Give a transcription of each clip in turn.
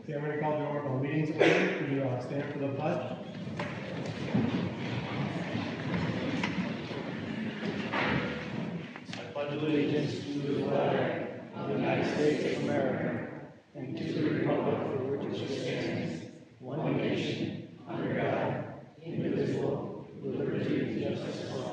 Okay, I'm going to call the order meetings to order. Could you stand for the pledge? I pledge allegiance to the flag of the United States of America and to the republic for which it stands, one nation, under God, indivisible, with liberty and justice for all.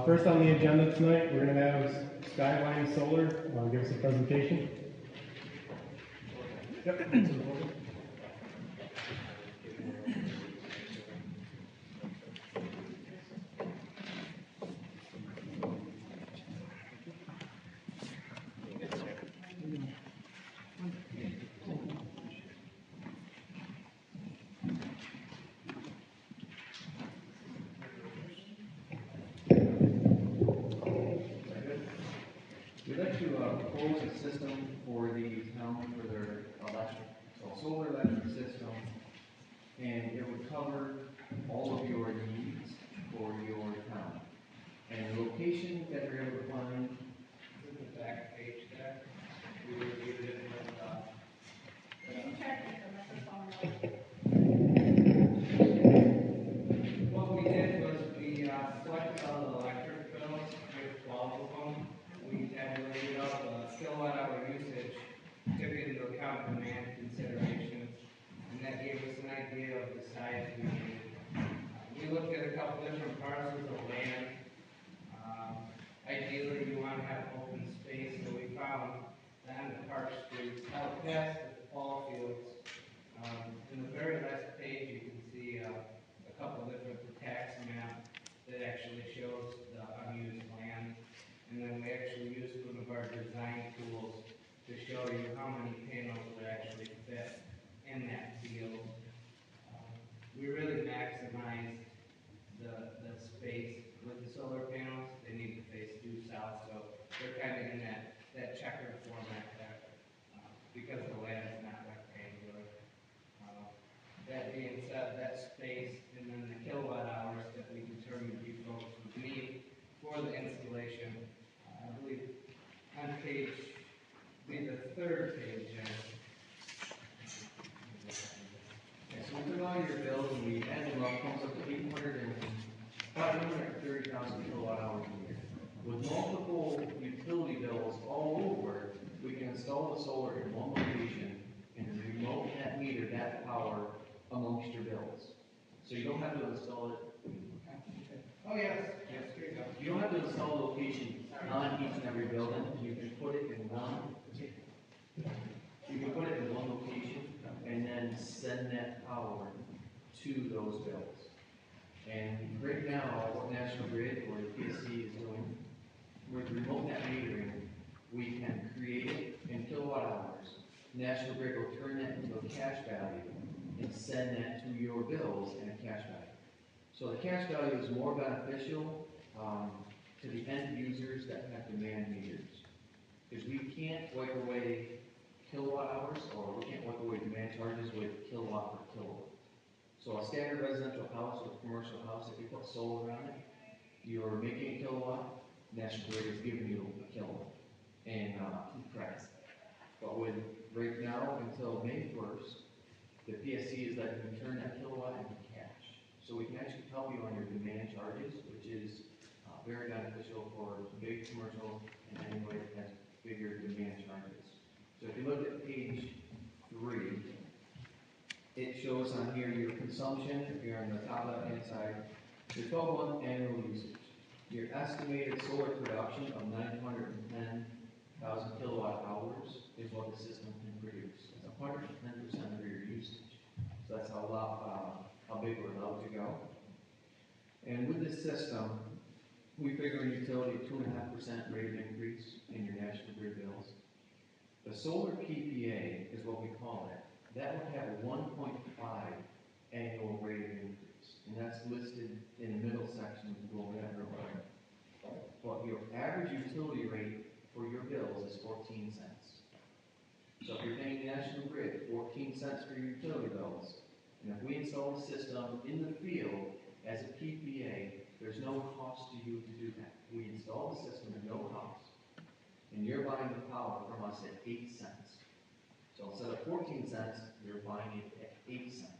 First on the agenda tonight, we're going to have Skyline Solar give us a presentation. Yep. We'd like to propose a system for the town for their solar electric system, and it would cover all of your needs for your town. And the location that we're able to find is the back page there. We reviewed it with what we did was we selected all the electric bills with 12 of them. We tabulated out the kilowatt hour usage, took into account demand considerations, and that gave us an idea of the size we needed. We looked at a couple different parcels of land. Ideally, you want to have open space, so we found that on the Park Street, out past the ball fields. In the very last page, you can see a couple different tax maps that actually shows the unused land. And then we actually used one of our design tools to show you how many panels would actually fit in that field. We really maximized the space with the solar panels. They need to face due south, so they're kind of in that checkered format there, because the land is not rectangular. That being said, that space and then the kilowatt hours that we determined you folks would need for the installation, I believe on page, the third page. So we took all your bills and we added them up, comes up to 830,000 kilowatt hours a year. With multiple utility bills all over, we can install the solar in one location and remote that meter, that power amongst your bills. So you don't have to install it. Oh yes, yes, there you go. You don't have to install a location on each and every building. You can put it in one. You can put it in one location and then send that power to those bills. And right now, what National Grid or the PSC is doing with remote net metering, we can create it in kilowatt hours. National Grid will turn that into a cash value and send that to your bills in a cash value. So the cash value is more beneficial to the end users that have demand meters, because we can't wipe away kilowatt hours, or we can't wipe away demand charges with kilowatt per kilowatt. So a standard residential house or commercial house, if you put solar on it, you're making a kilowatt. National Grid is giving you a kilowatt and credits. But with right now until May 1st, the PSC is letting you turn that kilowatt into cash. So we can actually help you on your demand charges, which is very beneficial for big commercial and anybody that has bigger demand charges. So if you look at page 3, it shows on here your consumption. If you're on the top left-hand side, your 12-month annual usage. Your estimated solar production of 910,000 kilowatt hours is what the system can produce. It's 110% of your usage. So that's how big we're allowed to go. And with this system, we figure a utility 2.5% rate of increase in your National Grid bills. The solar PPA is what we call it. That would have a 1.5 annual rate of increase, and that's listed in the middle section. We'll go over that real quick. But your average utility rate for your bills is 14 cents. So if you're paying National Grid 14 cents for your utility bills, and if we install the system in the field as a PPA, there's no cost to you to do that. We install the system at no cost, and you're buying the power from us at 8 cents. So instead of 14 cents, you're buying it at 8 cents.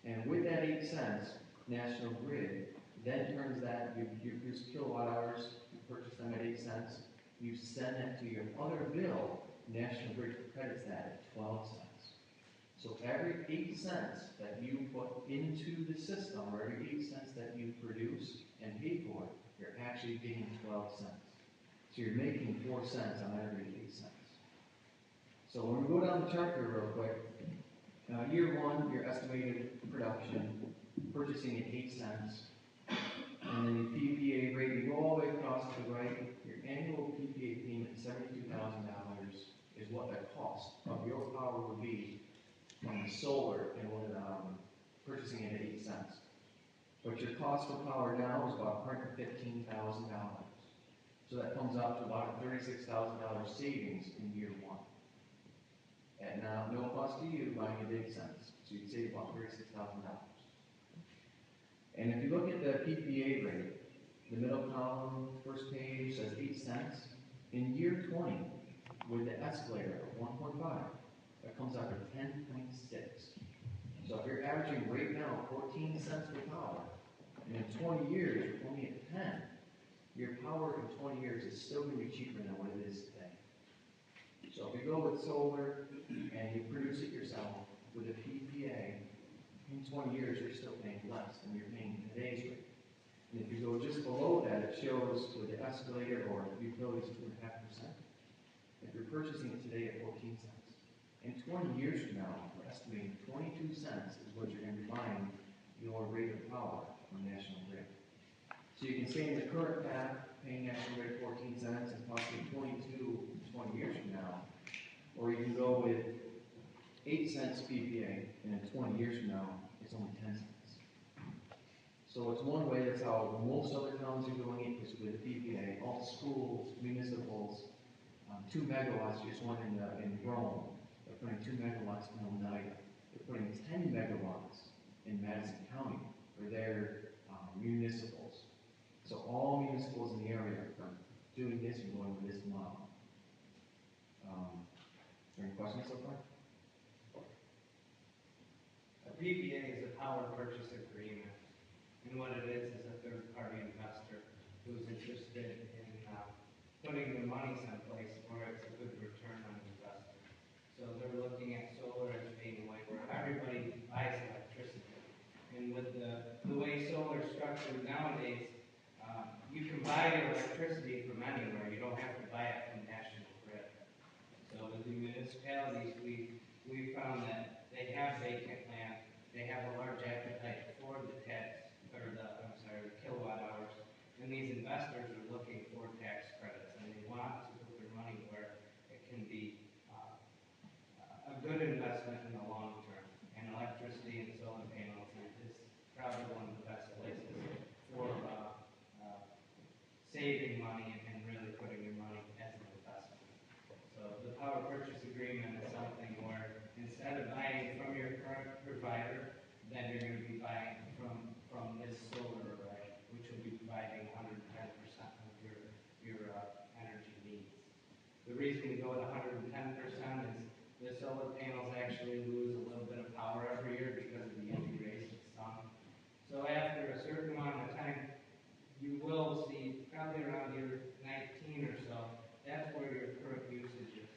And with that 8 cents, National Grid then turns that, you use kilowatt hours, you purchase them at 8 cents, you send that to your other bill, National Grid credits that at 12 cents. So every 8 cents that you put into the system, or every 8 cents that you produce and pay for, you're actually getting 12 cents. So you're making 4 cents on every 8 cents. So when we go down the chart here real quick, year one, your estimated production, purchasing at 8 cents, and then the PPA rate, you go all the way across to the right, your annual PPA payment, $72,000, is what the cost of your power would be from the solar and purchasing it at 8 cents. But your cost for power now is about $115,000. So that comes out to about a $36,000 savings in year one. At now, no cost to you buying at 8 cents. So you'd save about $36,000. And if you look at the PPA rate, the middle column, first page says 8 cents. In year 20, with the escalator of 1.5, that comes out to 10.6. So if you're averaging right now 14 cents per power, and in 20 years you're only at 10, your power in 20 years is still going to be cheaper than what it is today. So if you go with solar and you produce it yourself with a PPA, in 20 years you're still paying less than you're paying today's rate. And if you go just below that, it shows with the escalator or utilities 2.5%. If you're purchasing it today at 14 cents, in 20 years from now, we're estimating 22 cents is what you're going to be buying your rate of power from National Grid. So you can stay in the current path, paying National Grid 14 cents and possibly 22 20 years from now, or you can go with 8 cents PPA, and in 20 years from now, it's only 10 cents. So it's one way, that's how most other towns are doing it, is with PPA. All schools, municipals, 2 megawatts, just one in Rome. They're putting 2 megawatts in Oneida. They're putting 10 megawatts in Madison County for their municipals. So all municipals in the area are doing this and going with this model. Any questions so far? A PPA is a power purchase agreement, and what it is a third-party investor who's interested in putting their money someplace where it's a good return on investment. So they're looking at solar as being a way where everybody buys electricity, and with the way solar is structured nowadays, you can buy your electricity from anywhere. You don't have to buy it from National Grid. So with the municipalities, we found that they have vacant land, they have a large appetite for the kilowatt hours, and these investors are looking for tax credits, and they want to put their money where it can be a good investment in the long term. And electricity and solar panels is probably one of the best places for saving money and really putting your money as an investment. So the power purchase agreement is something where instead of buying from your current provider, then you're going to be buying from this solar array, which will be providing 110% of your energy needs. The reason we go with 110% is the solar panels actually lose a little bit of power every year because of the UV rays of the sun. So after a certain amount of time, you will see probably around year 19 or so, that's where your current usage is.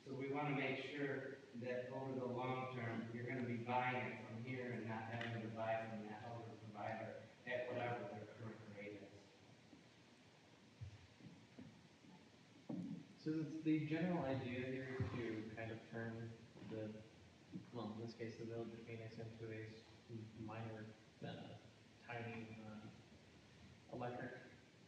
So we want to make sure that over the long term, you're going to be buying it from here and not having to buy from that other provider at whatever their current rate is. So the general idea here to kind of turn the, well, in this case, the village of Phoenix into a minor, tiny electric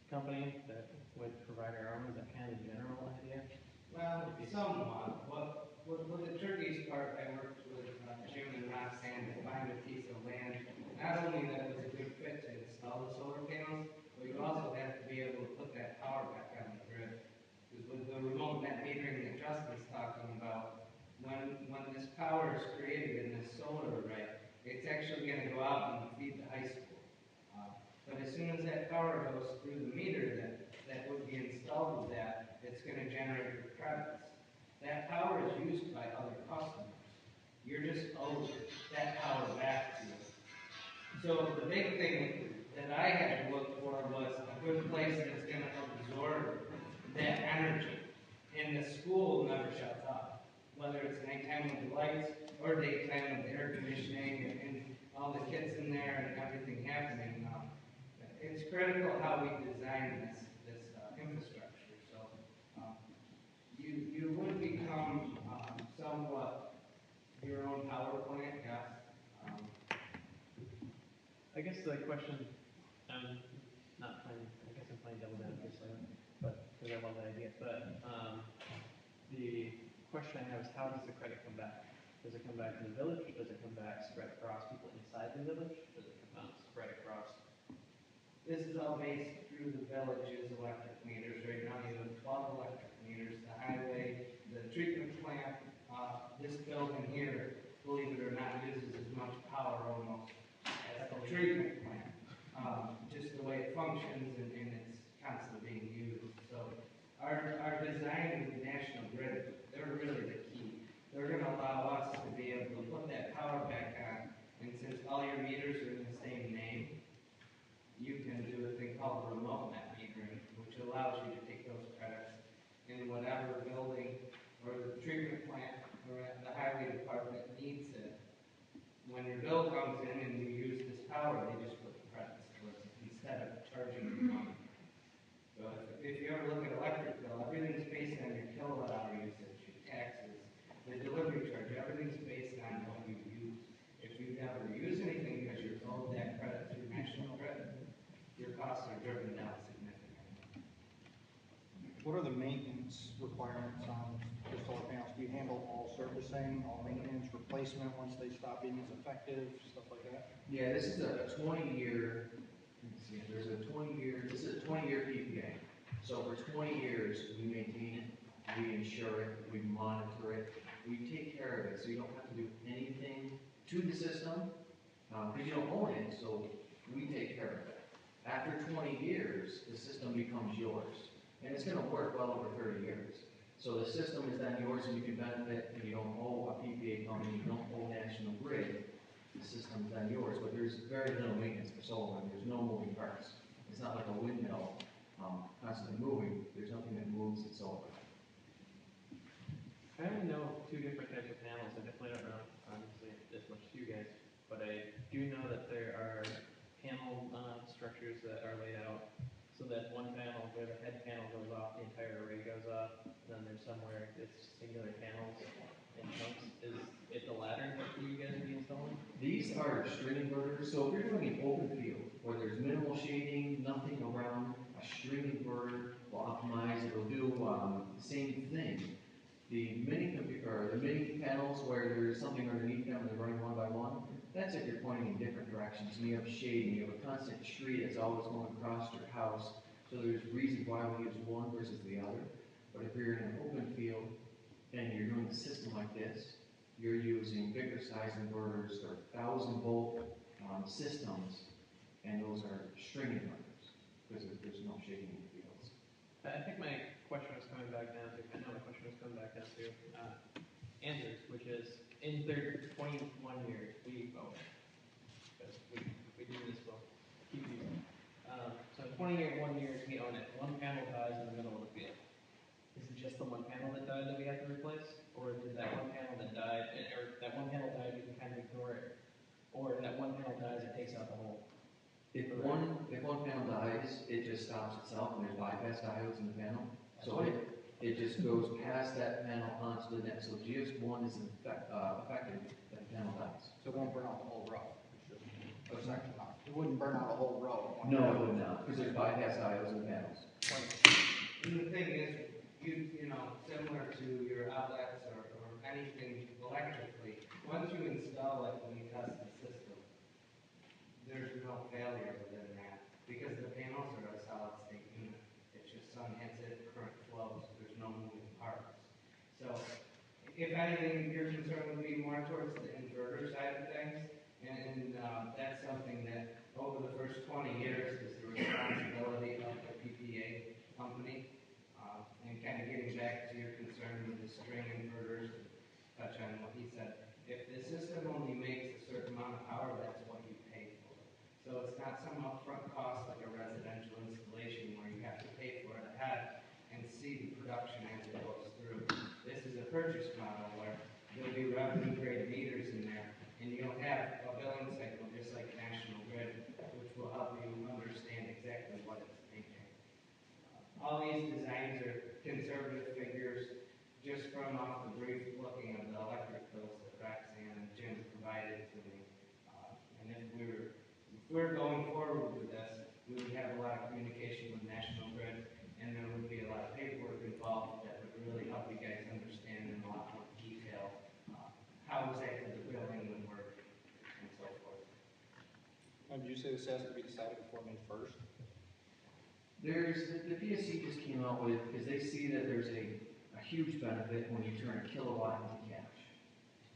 company that would provide our own. Is that kind of the general idea? Well, somewhat. What the trickiest part, I worked with Jim and Roxanne to find a piece of land, not only that was a good fit to install the solar panels, but you also have to be able to put that power back on the grid. Because with the remote net metering that Justin's talking about, when this power is created in this solar array, it's actually gonna go out and feed the high school. But as soon as that power goes through the meter that would be installed with that, it's gonna generate the credits. That power is used by other customers. You're just owed that power back to you. So the big thing that I had to look for was a good place that's gonna absorb that energy. And the school never shuts off. Whether it's nighttime with the lights or daytime with the air conditioning and all the kids in there and everything happening. It's critical how we design this infrastructure. So you would become somewhat your own power plant, yes. I guess the question, I'm not playing, I guess I'm playing devil's advocate, but because I love that idea. But the question I have is, how does the credit come back? Does it come back to the village? Does it come back spread across people inside the village? Does it come out spread across? This is all based through the village's electric meters. Right now you have 12 electric meters. The highway, the treatment plant, this building here, believe it or not, uses as much power almost as the treatment plant. Just the way it functions and it's constantly being used. So our design with the National Grid, they're really the key. They're going to allow us to be able to put that power back on. And since all your meters are in the same name, you can do a thing called remote net metering, which allows you to take those credits in whatever building or the treatment plant or the highway department needs it. When your bill comes in and you use this power, they just put the credits towards it instead of charging you money. So if you ever look at electric bill, everything's based on your kilowatt hour usage, your taxes, the delivery charge, everything's based on what you use. If you never use anything because you're owed that credit through National Grid, your costs are driven down significantly. What are the maintenance requirements on the solar panels? Do you handle all servicing, all maintenance, replacement once they stop being as effective, stuff like that? Yeah, this is a 20-year, this is a 20-year PPA. So for 20 years, we maintain it, we insure it, we monitor it, we take care of it, so you don't have to do anything to the system, because you don't own it, so we take care of it. After 20 years, the system becomes yours, and it's going to work well over 30 years. So the system is then yours, and you can benefit, and you don't owe a PPA company, you don't owe National Grid. The system's then yours, but there's very little maintenance for solar, and there's no moving parts. It's not like a windmill constantly moving. There's nothing that moves in solar. I only know two different types of panels. I definitely don't know, obviously, as much as you guys, but I do know that there are panel structures that are laid out so that one panel, where the head panel goes off, the entire array goes off. Then there's somewhere it's singular panels and chunks. Is it the latter that you guys would be installing? These are string inverters, so if you're doing an open field where there's minimal shading, nothing around, a string inverter will optimize, it'll do the same thing. The mini panels where there's something underneath them and they're running one by one, that's if you're pointing in different directions. And you have shading, you have a constant street that's always going across your house, so there's reasons why we use one versus the other. But if you're in an open field and you're doing a system like this, you're using bigger size inverters or 1,000-volt systems, and those are string inverters because there's no shading in the fields. I think my question was coming back down to, Andrew's, which is, in their 21 years, we own it. Because we do this, we'll keep using it. So 1 years, we own it. One panel dies in the middle of the field. Is it just the one panel that died that we have to replace? Or did that one panel that died, or that one panel died, we can kind of ignore it? Or that one panel dies, it takes out the whole? If one panel dies, it just stops itself, and there's bypass diodes in the panel. So it just goes past that panel onto the net. So just one is affected, that panel dies. So it won't burn out the whole row. It's just a section off. It wouldn't burn out a whole row. No, it would not, because there's bypass diodes in the panels. And the thing is, you know, similar to your outlets or anything electrically, once you install it and you test the system, there's no failure within that because the panels are a solid state unit. It's just sun hits it, current flows, there's no moving parts. So if anything, your concern would be more towards the inverter side of things. And that's something that over the first 20 years is the responsibility of the PPA company. And kind of getting back to your concern with the string inverters, touch on what he said. If the system only makes a certain amount of power, that's what you pay for. So it's not some upfront cost like a residential installation where you have to pay for it ahead and see the production as it goes through. This is a purchase model where there'll be revenue grade meters in there, and you'll have a billing cycle just like National Grid, which will help you understand exactly what it's making. All these designs are conservative figures, just from off the brief looking of the electric bills that Roxanne and Jim provided to me. And if we're going forward with this, we would have a lot of communication with National Grid, and there would be a lot of paperwork involved that would really help you guys understand in a lot more detail how exactly the billing would work and so forth. Did you say this has to be decided before May 1st? The PSC just came out with, because they see that there's a huge benefit when you turn a kilowatt into cash,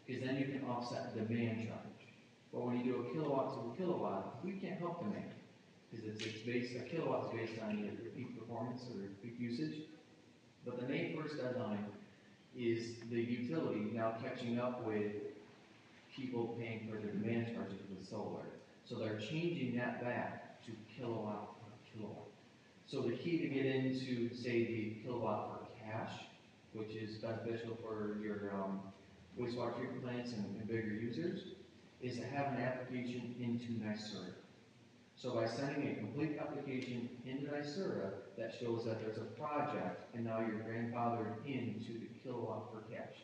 because then you can offset the demand charge. But when you do a kilowatt to a kilowatt, we can't help demand, because a kilowatt is based on either peak performance or peak usage. But the May 1st deadline is the utility now catching up with people paying for their demand charges with solar. So they're changing that back to kilowatt per kilowatt. So the key to get into, say, the kilowatt for cash, which is beneficial for your wastewater treatment plants and bigger users, is to have an application into NYSERDA. So by sending a complete application into NYSERDA that shows that there's a project and now you're grandfathered into the kilowatt for cash.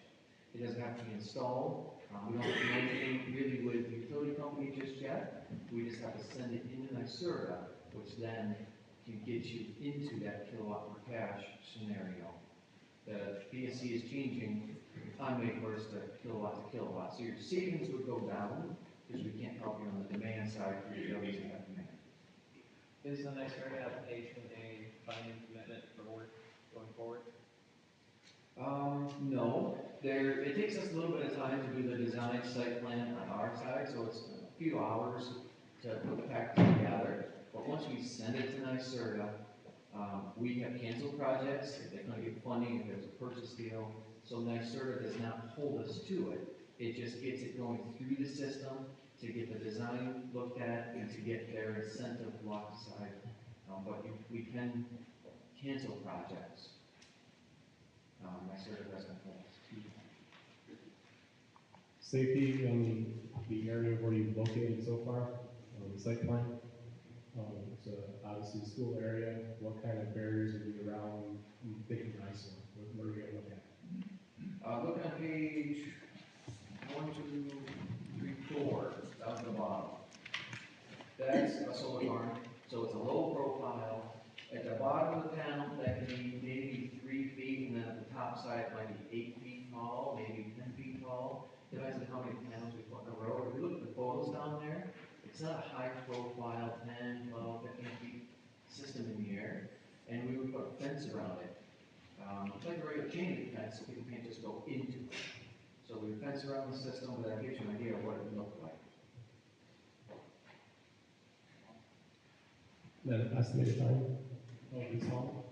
It doesn't have to be installed. We don't do anything really with the utility company just yet. We just have to send it into NYSERDA, which then can get you into that kilowatt per cash scenario. The PSC is changing on May 1st to kilowatt. So your savings would go down because we can't help you on the demand side for your utilities that have demand. Is the next area application a binding commitment for work going forward? No. It takes us a little bit of time to do the design site plan on our side, so it's a few hours to put the package together. But once we send it to NYSERDA, we have canceled projects if they're going to get funding, if there's a purchase deal. So NYSERDA does not hold us to it. It just gets it going through the system to get the design looked at and to get their incentive locked aside. But we can cancel projects. NYSERDA doesn't hold us to that. Safety in the area where you've located so far, the site plan. It's obviously a school area. What kind of barriers would be around? I'm thinking ISO. What are we going to look at? Look on page 1, 2, 3, 4, down at the bottom. That's a solar farm, so it's a low profile. At the bottom of the panel, that can be maybe 3 feet, and then at the top side, it might be 8 feet tall, maybe 10 feet tall. Depends on how many panels we put in a row. If you look at the photos down there, it's not a high profile 10, 12, 15 feet system in the air, and we would put a fence around it. Like a regular chain link fence, so people can't just go into it. So we would fence around the system, but that gives you an idea of what it would look like. Then estimated time of install?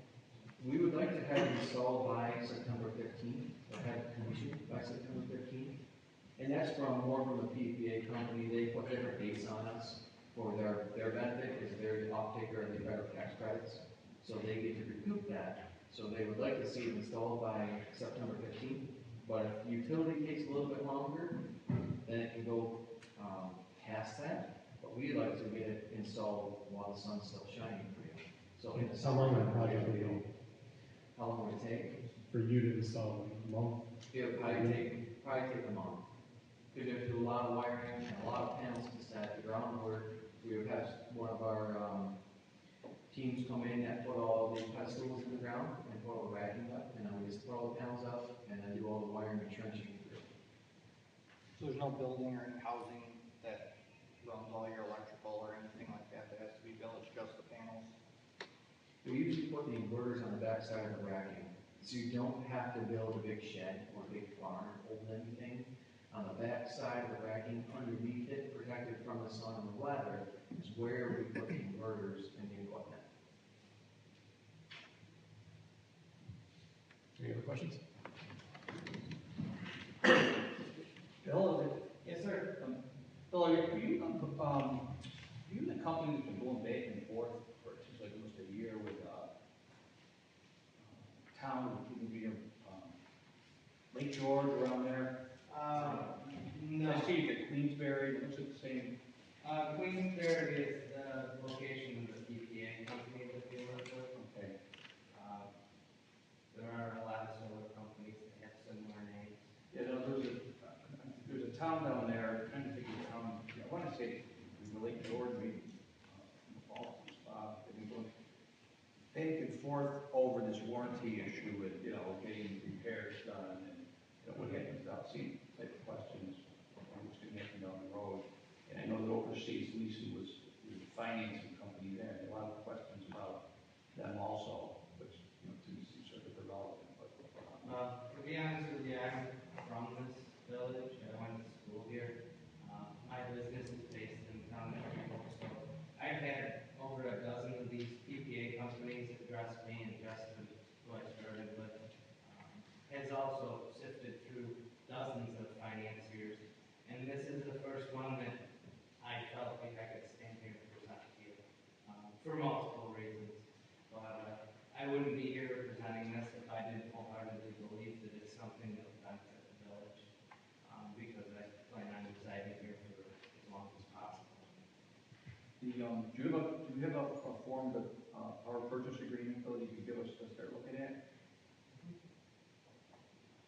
We would like to have it installed by September 15th, or have it commissioned by September 15th. And that's more from the PPA company. They put different dates on us for their benefit, because they're the off-taker of the federal tax credits. So they get to recoup that. So they would like to see it installed by September 15th. But if utility takes a little bit longer, then it can go past that. But we'd like to get it installed while the sun's still shining for you. So in the How summer, long would the project be? how long would it take? For you to install a month? It would probably take a month. Because you have to do a lot of wiring and a lot of panels to set the groundwork. We would have one of our teams come in and put all the pedestals in the ground and put all the racking up, and then we just put all the panels up and then do all the wiring and trenching through. So there's no building or any housing that runs all your electrical or anything like that that has to be built, it's just the panels? We usually put the inverters on the back side of the racking, so you don't have to build a big shed or a big barn On the back side of the racking, underneath it, protected from the sun and the weather, is where we put the inverters and the equipment. Any other questions? Bill, is it? Yes, sir. Bill, are you the company that's been going back and forth for, it seems like almost a year with, town, Lake George around there? No. I see you get Queensberry, it looks like the same. Queensbury is the location of the PPA company that we work with. Okay. There are a lot of solar companies that have similar names. Yeah, no, there's a town down there, I'm trying to think of the town, I want to say, Lake George, maybe, Boston, they've been going back and forth over this warranty issue with, getting repairs done, and what happens out, see, type of questions, what's going to happen down the road. And I know that overseas, Lisa was the financing company there, and a lot of questions about them also, which, to me seems sort of irrelevant, but. To be honest with you, I'm from this village. I went to school here. My business is based in town, so I've had over a dozen of these PPA companies address me, and Justin, who I started with, has also sifted through dozens of financiers, and this is the first one that I felt like I could stand here and present to you, for multiple reasons. But I wouldn't be here presenting this if I didn't wholeheartedly believe that it's something that would benefit the village, because I plan on residing here for as long as possible. Do you have a form of power purchase agreement, Bill, you can give us to start looking at?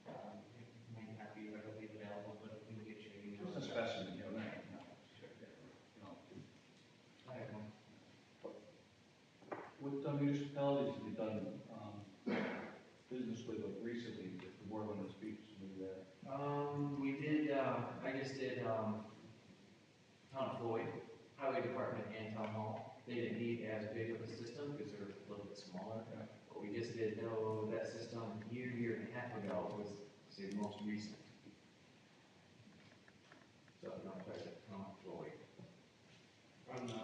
It might not be readily available, but if we can get your email. Just a specimen, I have one. What municipalities have you done business with recently? The board on the speech there. We did, I just did, Town of Floyd, Highway Department and Town Hall. They didn't need as big of a system because they're a little bit smaller. Yeah. But we just did, that system year and a half ago was, say, the most recent. So, I said Town of Floyd. From the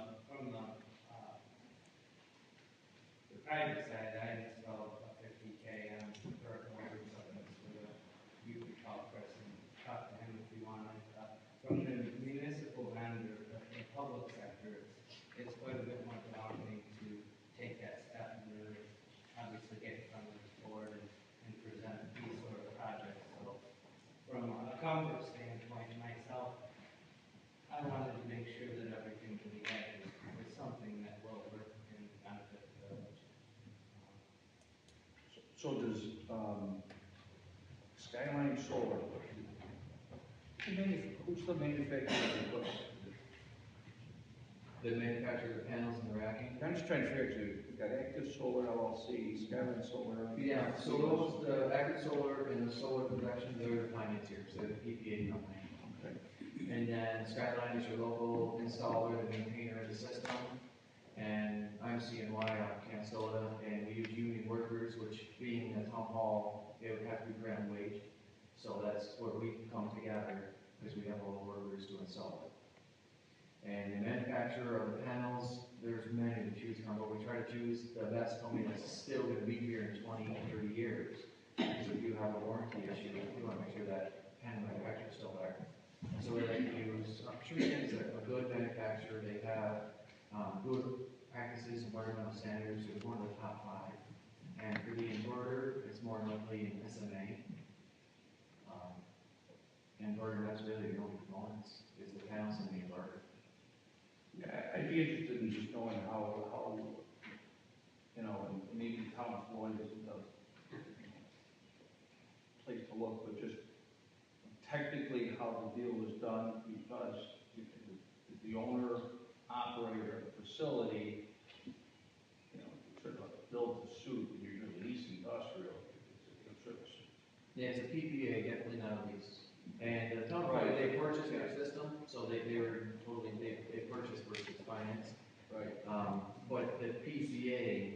private side, I installed a 50K on Clerk over something with you could call Chris and talk to him if you wanted. From the municipal end or the public sector, it's quite a bit more daunting to take that step and really obviously get in front of the board and present these sort of projects. So from a comfort standpoint, myself, I wanted to make sure that everything that we had was something that will work and benefit the village. So does Skyline Solar, who's the manufacturer of the equipment? The manufacturer of the panels and the racking. I'm just trying to figure out, you've got Active Solar LLC, Skyline Solar. Yeah, so those, the Active Solar and the Solar Production, they're the financiers, they're the PPA company. Okay. And then Skyline is your local installer, the maintainer of the system. And I'm CNY out of Canastota, and we use union workers, which being a town hall, it would have to be ground wage. So that's where we come together, because we have all the workers to install it. And the manufacturer of the panels, there's many to choose from, but we try to choose the best company that's still going to be here in 20, 30 years. Because if you have a warranty issue, you want to make sure that panel manufacturer is still there. So we like to use, Trustee is a good manufacturer. They have good practices, environmental standards. It's one of the top 5. And for the inverter, it's more likely an SMA. Inverter, that's really the only components, is the panels and the inverter. Yeah, I'd be interested in just knowing how and maybe the town of Floyd isn't a place to look, but just technically how the deal was done, because the owner, operator of the facility, sort of like a build to suit, and you're going to lease industrial. Yeah, it's a PPA, definitely not a lease. And the town, they purchased their system, so they were totally, they purchased versus financed. Right. But the PCA,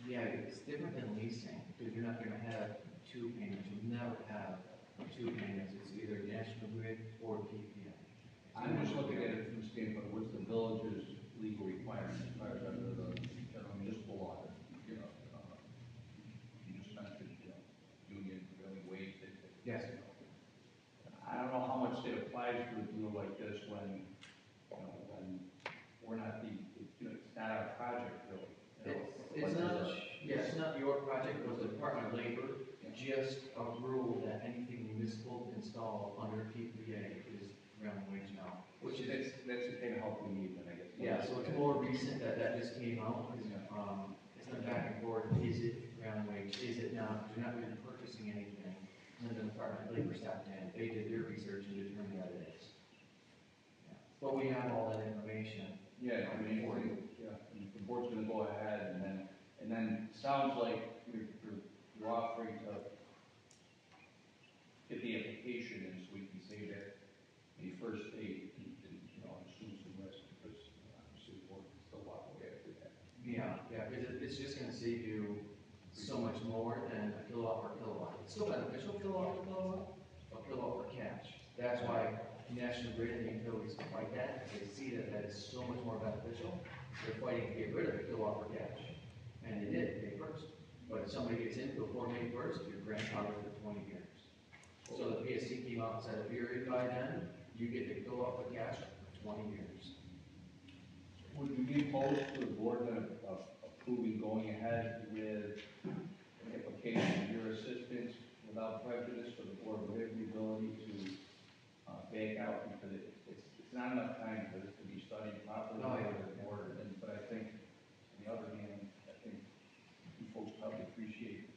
yeah, it's different than leasing, because you're not gonna have 2 payments, you never have two payments, it's either National Grid or PPA. I'm just looking at it from the standpoint, what's the village's legal requirements as far as under the general municipal law? You know, you just mentioned, union prevailing wage. Yes. I don't know how much it applies to a deal like this when, when we're not it's not our project really. It's not, it's not your project, it was the Department of Labor, just a rule that anything municipal installed under PPA is prevailing wage now. Which is, that's the kind of help we need, then I guess. Yeah, so it's more recent that just came out, because, it's been back and forth, is it prevailing wage, is it not, you're not really purchasing anything, and then the Department of Labor stepped in, they did their research and determined that it is. Yeah. But we have all that information. Yeah, I mean, the board's gonna go ahead, and then it sounds like you're offering to get the application in so we can say that the first date, assume some risk, because obviously the board can still walk away after that. Yeah, because it's just gonna save you so much more than a kilowatt per kilowatt. It's still beneficial kilowatt per kilowatt, but kilowatt per cash. That's why National Grid and the utilities fight that, because they see that is so much more beneficial. They're fighting to get rid of the kilowatt per cash. And they did, May 1st. But if somebody gets in before May 1st, you're grandfathered for 20 years. So the PSC came out and said, if you're in by then, you get the kilowatt per cash for 20 years. Would we be opposed to the board approving going ahead with an application of your assistance without prejudice, so the board would have the ability to back out, because it's not enough time for this to be studied properly by the board, but I think, on the other hand, I think you folks probably appreciate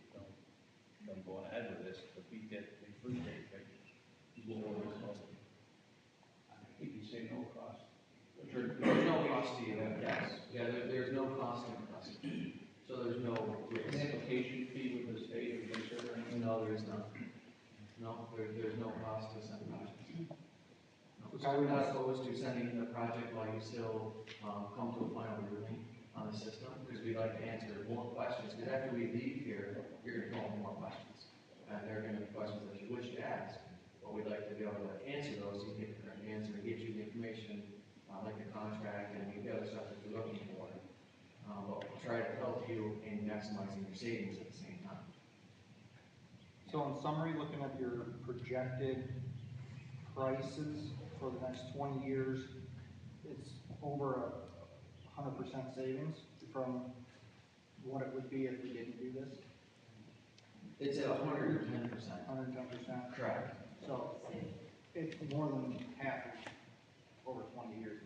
them going ahead with this, to beat that big first date, right? If you say no cost. There's no cost to you, yes. Yeah, there's no cost to us. So there's no risk. An application fee with the state, or consider anything? No, there is none. No, there's no cost to send projects. So we're not opposed to sending the project while you still come to a final ruling on the system, because we'd like to answer more questions, because after we leave here, you're going to come up with more questions. And there are going to be questions that you wish to ask, but we'd like to be able to answer those, so you get the correct answer and get you the information, like the contract and the other stuff that you're looking for. But we'll try to help you in maximizing your savings at the same time. So in summary, looking at your projected prices for the next 20 years, it's over 100% savings from what it would be if we didn't do this? It's at 110%. 110%? Correct. So it's more than half over 20 years.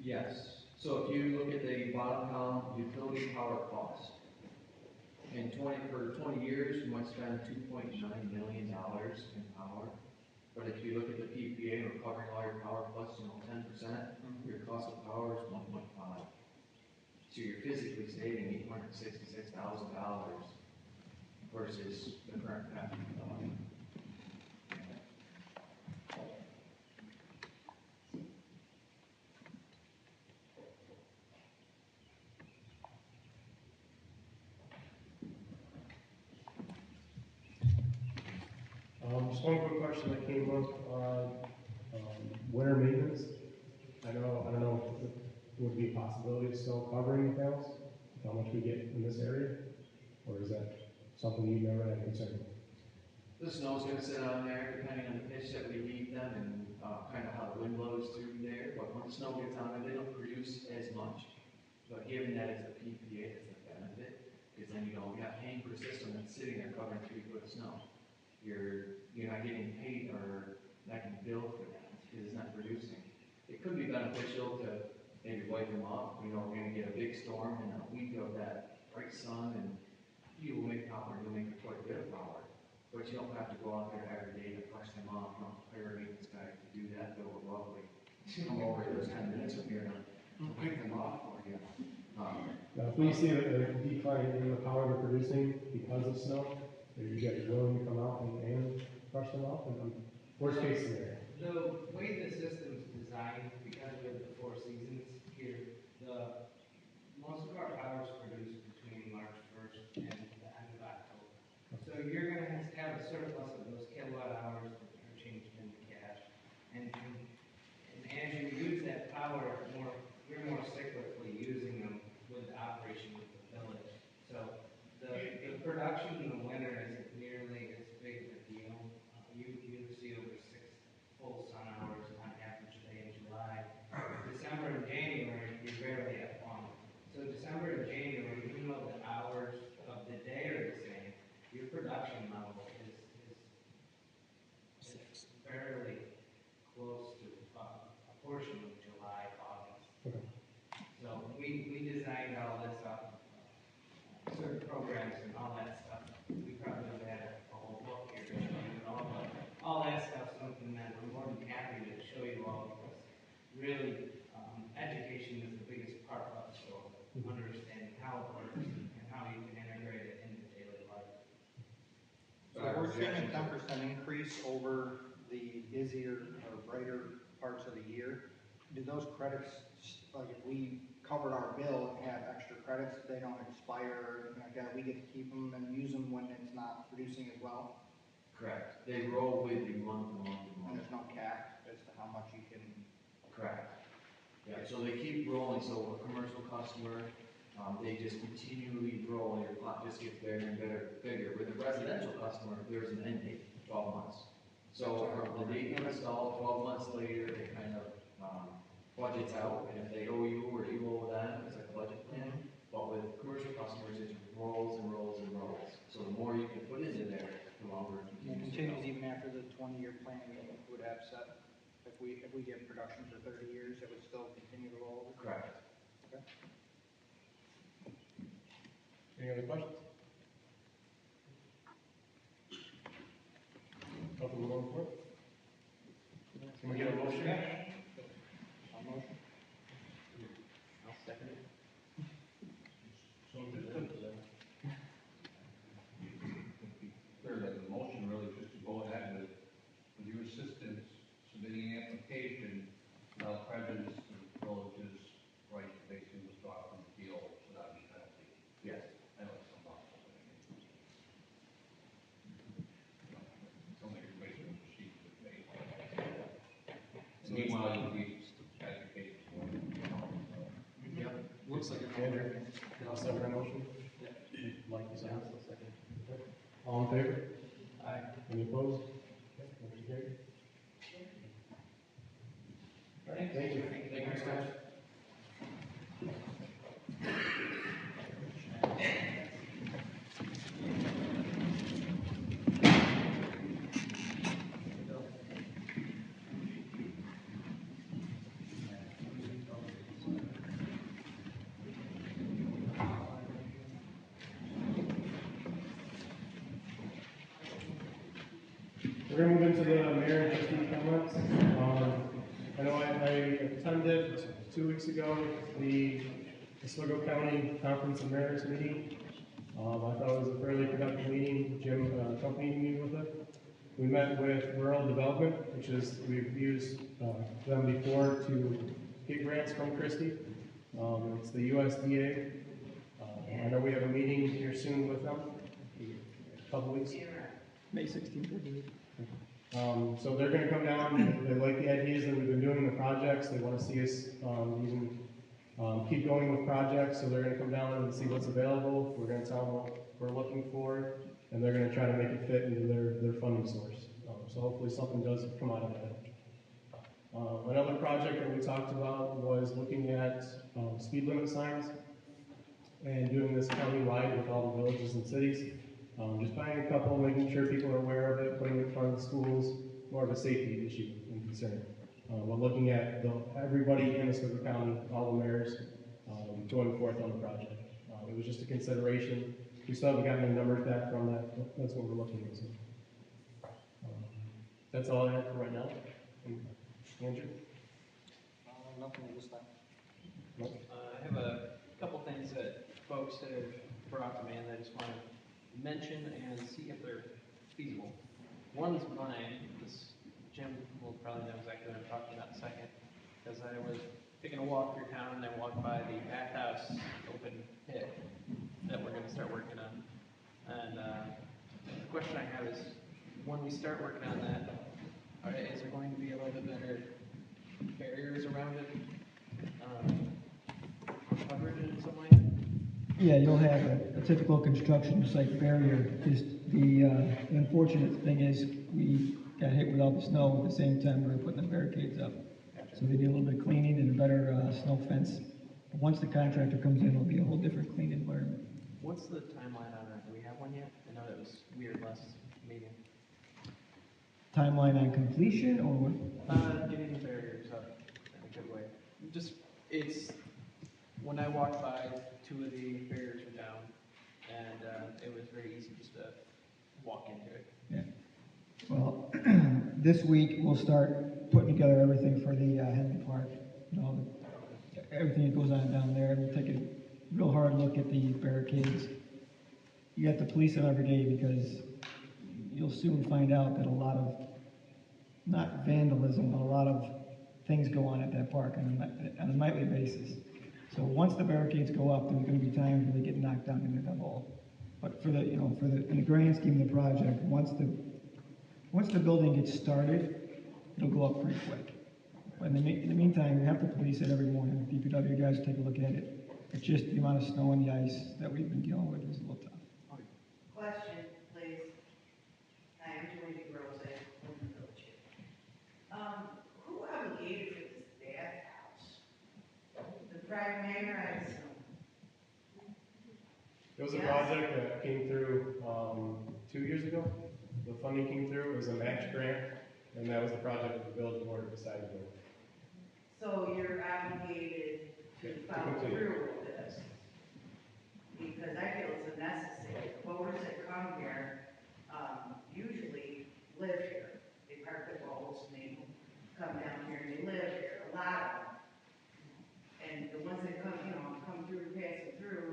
Yes. So if you look at the bottom column, utility power cost. For 20 years, you might spend $2.9 million in power. But if you look at the PPA, we're covering all your power plus, 10%, your cost of power is 1.5. So you're physically saving $866,000 versus the current path. Just one quick question that came up on winter maintenance. I don't know if it would be a possibility of still covering the panels, how much we get in this area, or is that something you never had concern with? The snow's going to sit on there depending on the pitch that we leave them and kind of how the wind blows through there. But when the snow gets on there, they don't produce as much. But given that it's a PPA, that's the benefit, because then you don't have paying for a system that's sitting there covering 3 foot of snow. You're not getting paid or not getting billed for that because it's not producing. It could be beneficial to maybe wipe them off. We're going to get a big storm and a week of that bright sun, and you will make power. You'll make quite a bit of power. But you don't have to go out there every day to brush them off. You don't hire a maintenance guy to do that. They'll roughly come over those 10 minutes from here to pick them off for you. Now, if we see a decline in the power they're producing because of snow, are you guys willing to come out and brush them off? And worst case scenario. The way the system's designed, because we have the 4 seasons here, most of our power is produced between March 1st and the end of October. So you're going to have a surplus of those kilowatt really, education is the biggest part of it, so understanding how it works and how you can integrate it into daily life. So we're seeing a 10% increase over the busier or brighter parts of the year. Do those credits, like if we covered our bill and have extra credits, they don't expire or anything like that, we get to keep them and use them when it's not producing as well? Correct. They roll with you month to month to And month. there's no cap as to how much you can. Correct. Yeah, so they keep rolling, so a commercial customer, they just continually grow, and your pot just gets bigger and bigger. With a residential customer, there's an end date, 12 months. So from the date you install, 12 months later, it kind of budgets out, and if they owe you or you owe them, it's like a budget plan. But with commercial customers, it rolls and rolls and rolls. So the more you can put into there, the longer it It continues. continues even after the 20-year plan we would have set. If we get production for 30 years, it would still continue to roll over. Correct. Okay. Any other questions? Open the floor. Can we get a motion? A motion? I'll second it. So just to clear that the motion really just to go ahead with your assistance submitting an application without prejudice to the village's right to basically withdraw from the deal without any penalty. Yes. I know it's some possible, but I mean, so like everybody's going to proceed with faith. So Meanwhile, you'll be educated. Yep. Looks like Andrew, I'll second the motion. Mike, you second. All in favor? Aye. Any opposed? Okay, motion carried. All right, thank you. Thank you, Scott. We're going to move into the mayor and trustee comments. I know I attended 2 weeks ago the Oswego County Conference of Mayors meeting. I thought it was a fairly productive meeting. Jim accompanied me with it. We met with Rural Development, which is, we've used them before to get grants from Christie. It's the USDA. I know we have a meeting here soon with them, a couple weeks. May 16th, I believe. So they're going to come down. They like the ideas that we've been doing in the projects. They want to see us even keep going with projects. So they're going to come down and see what's available. We're going to tell them what we're looking for, and they're going to try to make it fit into their funding source. So hopefully something does come out of that. Another project that we talked about was looking at speed limit signs and doing this county-wide with all the villages and cities. Just buying a couple, making sure people are aware of it, putting it in front of the schools, more of a safety issue and concern. But looking at everybody in Oswego County, all the mayors, going forth on the project. It was just a consideration. We still haven't gotten any numbers back from that, but that's what we're looking at. So, that's all I have for right now. Andrew? Nothing at this time. Nope. I have a couple things that folks have brought to me and I just want to mention and see if they're feasible. One's mine. Jim will probably know exactly what I'm talking about in a second, because I was taking a walk through town and I walked by the bathhouse open pit that we're going to start working on. And the question I have is, when we start working on that, is there going to be a little bit better barriers around it? Coverage in some way? Yeah, you'll have a typical construction site barrier. Just the unfortunate thing is we got hit with all the snow at the same time we were putting the barricades up. So they need a little bit of cleaning and a better snow fence. But once the contractor comes in, it'll be a whole different clean environment. What's the timeline on that? Do we have one yet? I know that was weird last meeting. Timeline on completion or what? Getting the barriers up in a good way. Just, it's, when I walked by, 2 of the barriers were down, and it was very easy just to walk into it. Yeah. Well, this week we'll start putting together everything for the Henley Park. you know, everything that goes on down there. We'll take a real hard look at the barricades. You have to police them every day because you'll soon find out that a lot of, not vandalism, but a lot of things go on at that park on a nightly basis. So once the barricades go up, there's going to be times where they get knocked down into the hole. But for the, you know, in the grand scheme of the project, once the building gets started, it'll go up pretty quick. But in the meantime, we have to police it every morning. DPW guys take a look at it. It's just the amount of snow and the ice that we've been dealing with is a little tough. Question, please. Hi, I'm Julie Rosa from the village. Who obligated for this bathhouse? The primary, I assume. It was a project that came through 2 years ago. The funding came through, it was a match grant, and that was the project that the village board decided to do. So you're obligated to follow through with this? Because I feel it's unnecessary. Voters that come here usually live here. They park their boats and they come down here and they live here, a lot of them. And the ones that come, come through, passing through,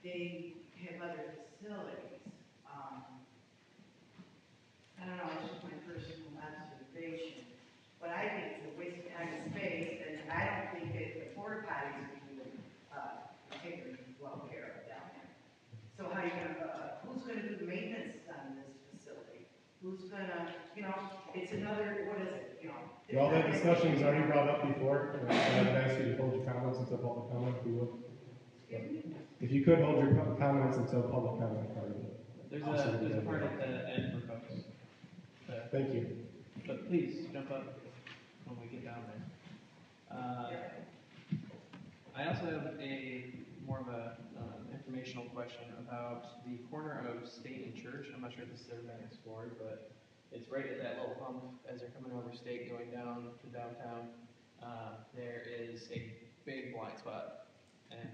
they have other facilities. I don't know, it's just my personal observation. But I think it's a waste of time and space, and I don't think that the porta potties would be taken well care of down there. So how you gonna, who's gonna do the maintenance on this facility? Who's gonna, it's another, what is it, Well, that discussion was already brought up before, and I would ask you to hold your comments until public comment, if you would. If you could hold your comments until public comment part of it. There's a part at the end for folks. Thank you. But please, jump up when we get down there. I also have more of a informational question about the corner of State and Church. I'm not sure if this has ever been explored, but it's right at that little hump as they're coming over State going down to downtown. There is a big blind spot, and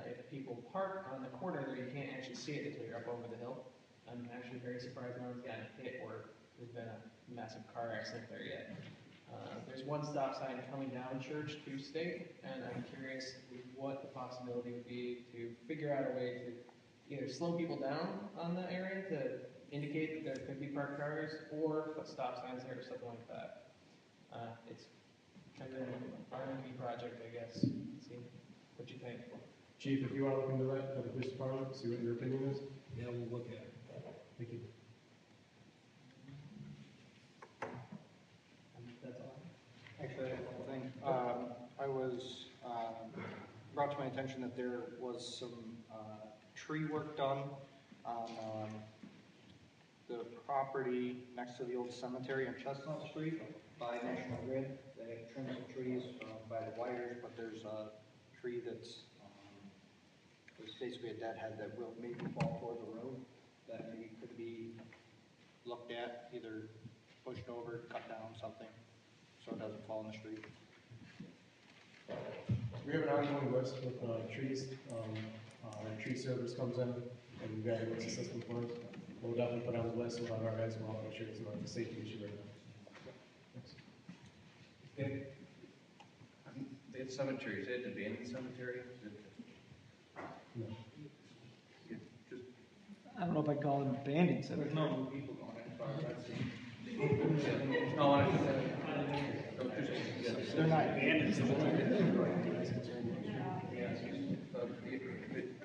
if people park on the corner there, you can't actually see it until you're up over the hill. I'm actually very surprised no one's gotten hit or there's been a massive car accident there yet. There's one stop sign coming down Church to State, and I'm curious what the possibility would be to figure out a way to either slow people down on the area to indicate that there could be parked cars, or put stop signs there or something like that. It's kind of an R&D project, I guess. See what you think. Chief, if you want to look into that, the police department, see what your opinion is. Yeah, we'll look at it. Thank you. That's all. Actually, I have one thing. I was brought to my attention that there was some tree work done on the property next to the old cemetery on Chestnut Street by National Grid. They trimmed some trees by the wires, but there's a tree that's basically a deadhead that will maybe fall toward the road. That maybe could be looked at, either pushed over, cut down, something, so it doesn't fall in the street. We have an ongoing list with trees. Our tree service comes in and evaluates the system for us. We'll definitely put on the list. We'll have our guys go out and make sure it's not a safety issue right now. That cemetery, is it an abandoned cemetery? No. I don't know if I'd call it abandoned, so There's no people going in, as far as I've seen. No, I just, they're not abandoned.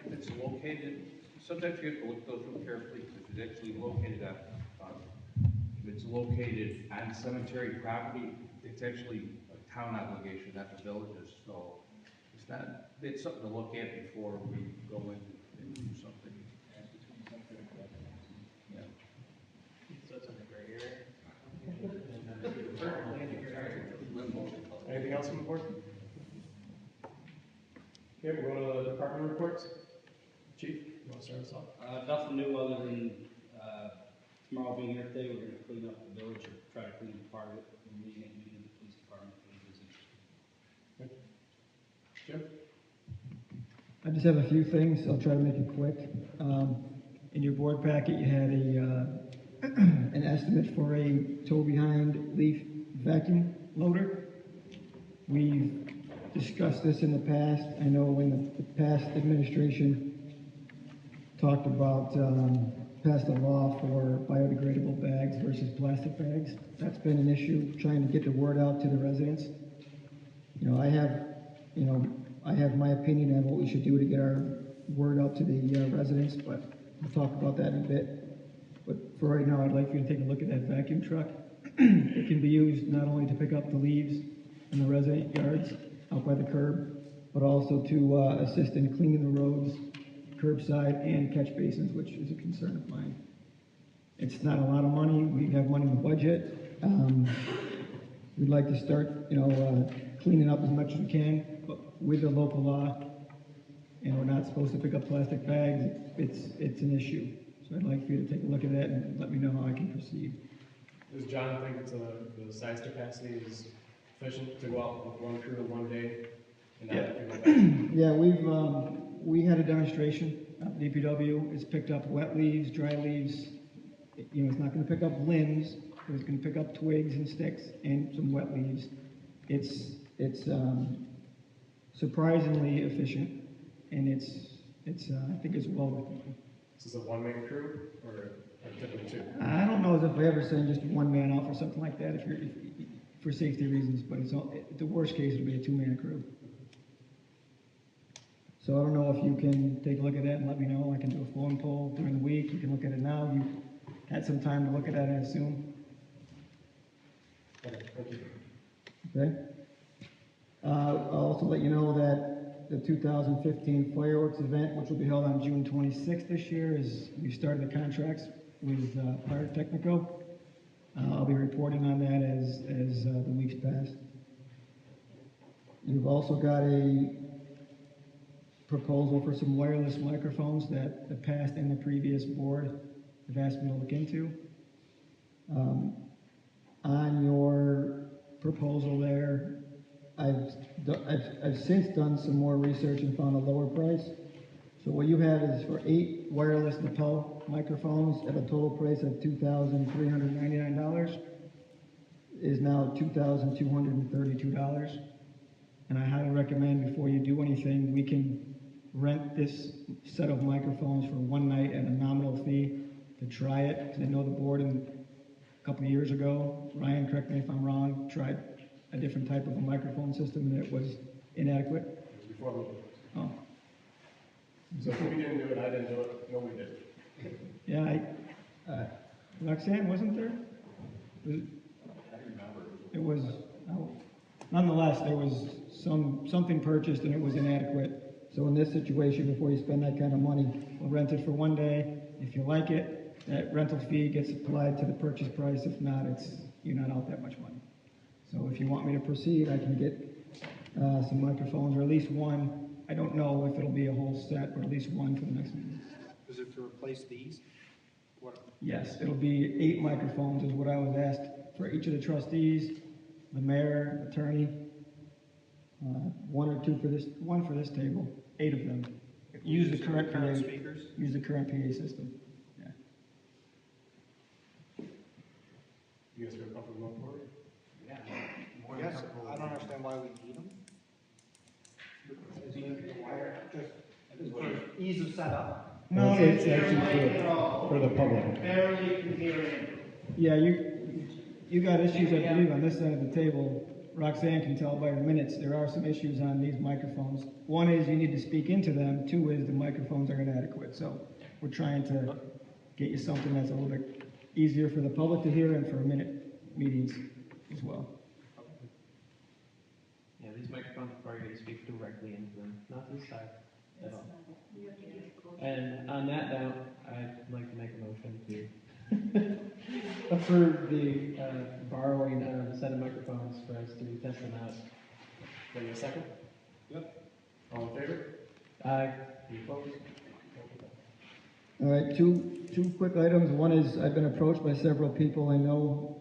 if it's located, sometimes you have to look those real carefully, because it's actually located if it's located on cemetery property, it's actually a town obligation, not the village's, so it's something to look at before we go in and do something. Yeah. So it's in the gray area. Anything else from the board? Okay, we'll go to the department reports. Chief, you want to start us off? Nothing new other than tomorrow being Earth Day, we're going to clean up the village, or try to clean up part of it. We're meeting at the police department for the visit. Jim? I just have a few things. I'll try to make it quick. In your board packet, you had an estimate for a tow behind leaf vacuum loader. We've discussed this in the past. I know when the past administration talked about, passed a law for biodegradable bags versus plastic bags. That's been an issue, trying to get the word out to the residents. I have my opinion on what we should do to get our word out to the residents, but we'll talk about that in a bit. But for right now, I'd like for you to take a look at that vacuum truck. It can be used not only to pick up the leaves in the resident yards out by the curb, but also to assist in cleaning the roads, curbside, and catch basins, which is a concern of mine. It's not a lot of money. We have money in the budget. We'd like to start, cleaning up as much as we can, but with the local law, and we're not supposed to pick up plastic bags, it's an issue. So I'd like for you to take a look at that and let me know how I can proceed. Does John think the size capacity is sufficient to go out with one crew in one day and not have to go back? Yeah, we had a demonstration. DPW has picked up wet leaves, dry leaves. It's not going to pick up limbs, but it's going to pick up twigs and sticks and some wet leaves. It's surprisingly efficient, and I think it's well worth the money. Is this a one-man crew or typically two? I don't know if I ever send just one man off or something like that for safety reasons, but the worst case it'll be a two-man crew. So I don't know if you can take a look at that and let me know. I can do a phone poll during the week. You can look at it now. You had some time to look at that, I assume. Okay, thank you. Okay. I'll also let you know that the 2015 fireworks event, which will be held on June 26th this year, we started the contracts with Pyrotechnico. I'll be reporting on that as the weeks pass. You've also got a proposal for some wireless microphones that the past and the previous board have asked me to look into. On your proposal there, I've since done some more research and found a lower price. So what you have is for 8 wireless lapel microphones at a total price of $2,399 is now $2,232. And I highly recommend before you do anything, we can rent this set of microphones for one night at a nominal fee to try it. Because I know the board a couple of years ago, Ryan, correct me if I'm wrong, tried a different type of a microphone system and it was inadequate. It was before me. Oh. So if we didn't do it, I didn't do it, nobody did. Yeah, Roxanne wasn't there? It was, nonetheless, there was something purchased and it was inadequate. So in this situation, before you spend that kind of money, we'll rent it for one day. If you like it, that rental fee gets applied to the purchase price. If not, you're not out that much money. So if you want me to proceed, I can get some microphones, or at least one. I don't know if it'll be a whole set, but at least one for the next meeting. Is it to replace these? What? Yes, it'll be 8 microphones is what I was asked for each of the trustees, the mayor, attorney, 1 or 2 one for this table, 8 of them. Use the current PA speakers. Use the current PA system. Yeah. You guys feel comfortable going forward? Yes, I don't understand why we need them. Just for ease of setup. No, it's actually for the public. Barely can hear it. Yeah, you got issues, I believe, on this side of the table. Roxanne can tell by the minutes, there are some issues on these microphones. One is you need to speak into them. 2 is the microphones are inadequate. So we're trying to get you something that's a little bit easier for the public to hear and for minute meetings as well. Yeah, these microphones require you to speak directly into them, not this side at all. And on that note, I'd like to make a motion to approve the borrowing of a set of microphones for us to test them out. Can you a second? Yep. All in favor? Aye. Any opposed? All right, two quick items. One is I've been approached by several people I know.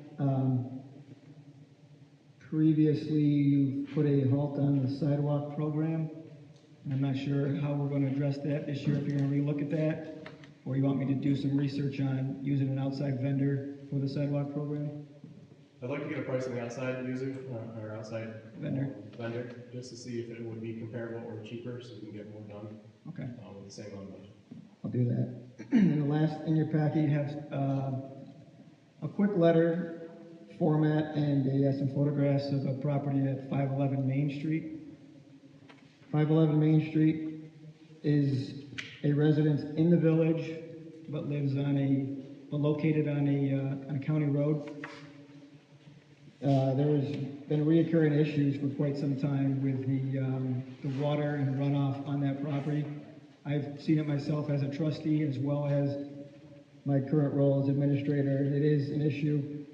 Previously, you've put a halt on the sidewalk program. I'm not sure how we're going to address that this year, if you're going to relook at that, or you want me to do some research on using an outside vendor for the sidewalk program. I'd like to get a price on the outside user, or outside Vendor. vendor, just to see if it would be comparable or cheaper, so we can get more done, Okay, with the same amount of budget. I'll do that. And the last, in your packet, you have, a quick letter format and some photographs of a property at 511 Main Street. 511 Main Street is a residence in the village, but lives but located on a county road. There has been reoccurring issues for quite some time with the water and runoff on that property. I've seen it myself as a trustee as well as my current role as administrator. It is an issue.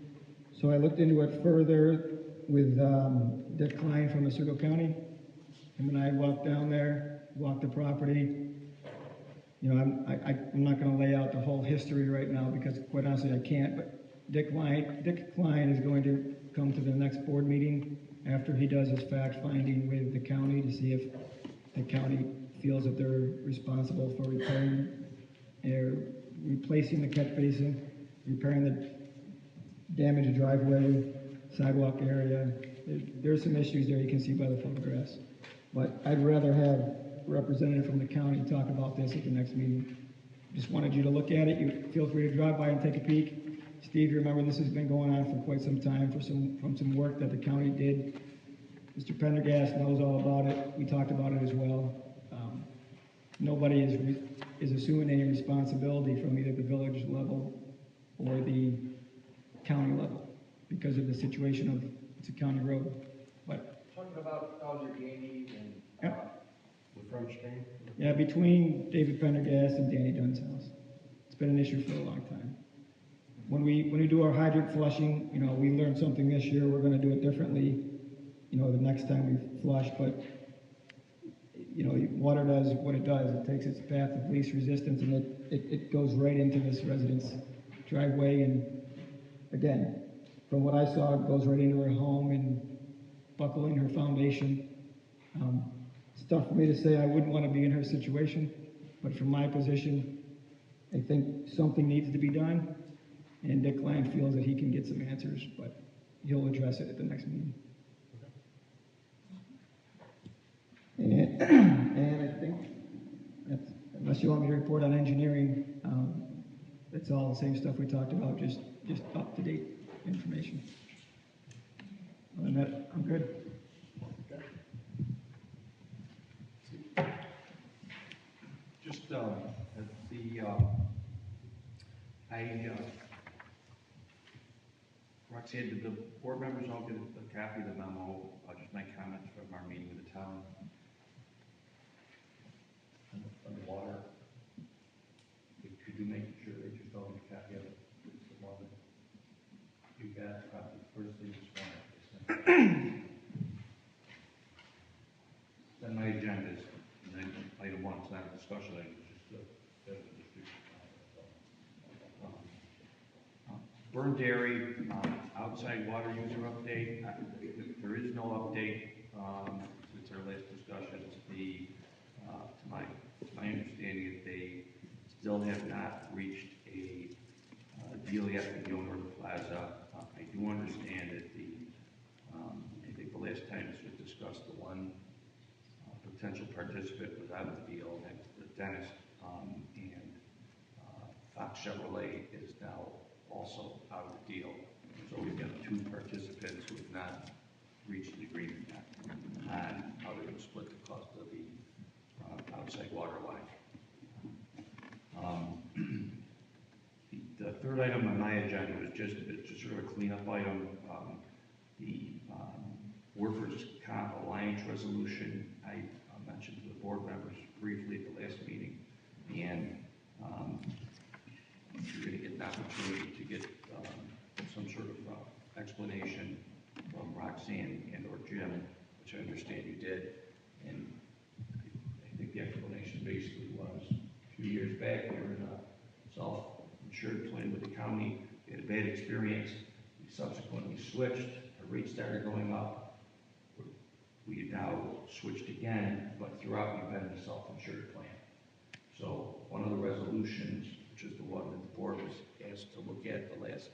So I looked into it further with Dick Klein from Oswego County. Him and I walked down there, walked the property. You know, I'm not going to lay out the whole history right now because quite honestly I can't, but Dick Klein is going to come to the next board meeting after he does his fact finding with the county to see if the county feels that they're responsible for repairing or replacing the catch basin, repairing the damaged driveway, sidewalk area. There's some issues there you can see by the photographs. But I'd rather have a representative from the county talk about this at the next meeting. Just wanted you to look at it. You feel free to drive by and take a peek. Steve, you remember this has been going on for quite some time from some work that the county did. Mr. Pendergast knows all about it. We talked about it as well. Nobody is assuming any responsibility from either the village level or the county level because of the situation of it's a county road. But Talking about Hauser Gamey and, yeah, The French drain? yeah, between David Pendergast and Danny Dunn's house, it's been an issue for a long time. When we do our hydrant flushing, you know, we learned something this year. We're going to do it differently, you know, the next time we flush. But you know, water does what it does. It takes its path of least resistance, and it goes right into this resident's driveway. And again, from what I saw, it goes right into her home and buckling her foundation. It's tough for me to say I wouldn't want to be in her situation, but from my position, I think something needs to be done. And Dick Klein feels that he can get some answers, but he'll address it at the next meeting. And I think, unless you want me to report on engineering, that's all the same stuff we talked about, just up-to-date information. Other than that, I'm good. just, Roxanne, did the board members all get a copy of the memo, just my comments from our meeting with the town? On the water? Could you make sure that you all get a copy of it? It's the one that you got, probably the first thing this morning. Then my agenda is, and then item one, it's not a discussion item, it's just the distribution. Burn Dairy, outside water user update. There is no update since our last discussions. To my understanding, that they still have not reached a deal yet with the owner of the plaza. I do understand that I think the last time this was discussed, the one potential participant was out of the deal, and that's the dentist, and Fox Chevrolet is now also out of the deal. So we've got two participants who have not reached an agreement yet on how they're going to split the cost of the outside water line. The third item on my agenda was just sort of a cleanup item. The workers' comp alliance resolution, I mentioned to the board members briefly at the last meeting, and you're going to get an opportunity to get some sort of explanation from Roxanne and or Jim, which I understand you did. And I think the explanation basically was a few years back we were in a self-insured plan with the county. We had a bad experience. We subsequently switched. Our rates started going up. We now switched again, but throughout we've been in a self-insured plan. So one of the resolutions, which is the one that the board was asked to look at the last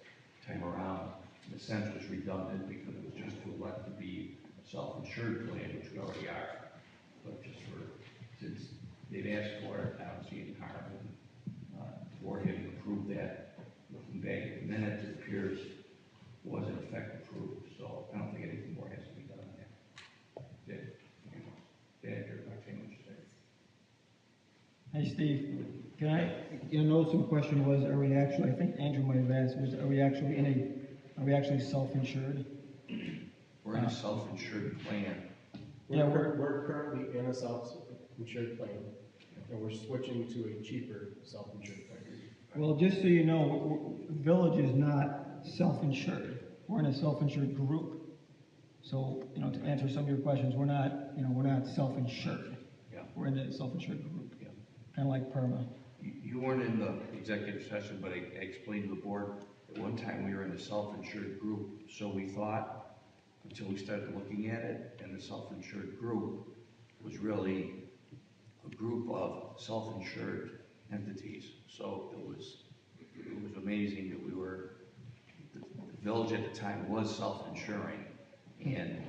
time around, the sense was redundant because it was just to elect to be a self-insured plan, which we already are. But just since they've asked for it, I don't see any harm in the board having approved that. Looking back at the minutes, it appears was in effect approved, so I don't think anything more has to be done on that. Hey, Steve, can I know some question was, are we actually, I think Andrew might have asked, are we actually self-insured? We're in a self-insured plan. We're currently in a self-insured plan, and we're switching to a cheaper self-insured plan. Well, just so you know, Village is not self-insured. We're in a self-insured group. So, to answer some of your questions, we're not self-insured. Yeah. We're in a self-insured group. Yeah. Kind of like Primo. You weren't in the executive session, but I explained to the board at one time we were in a self-insured group. So we thought, until we started looking at it, and the self-insured group was really a group of self-insured entities. So it was amazing that the village at the time was self-insuring, and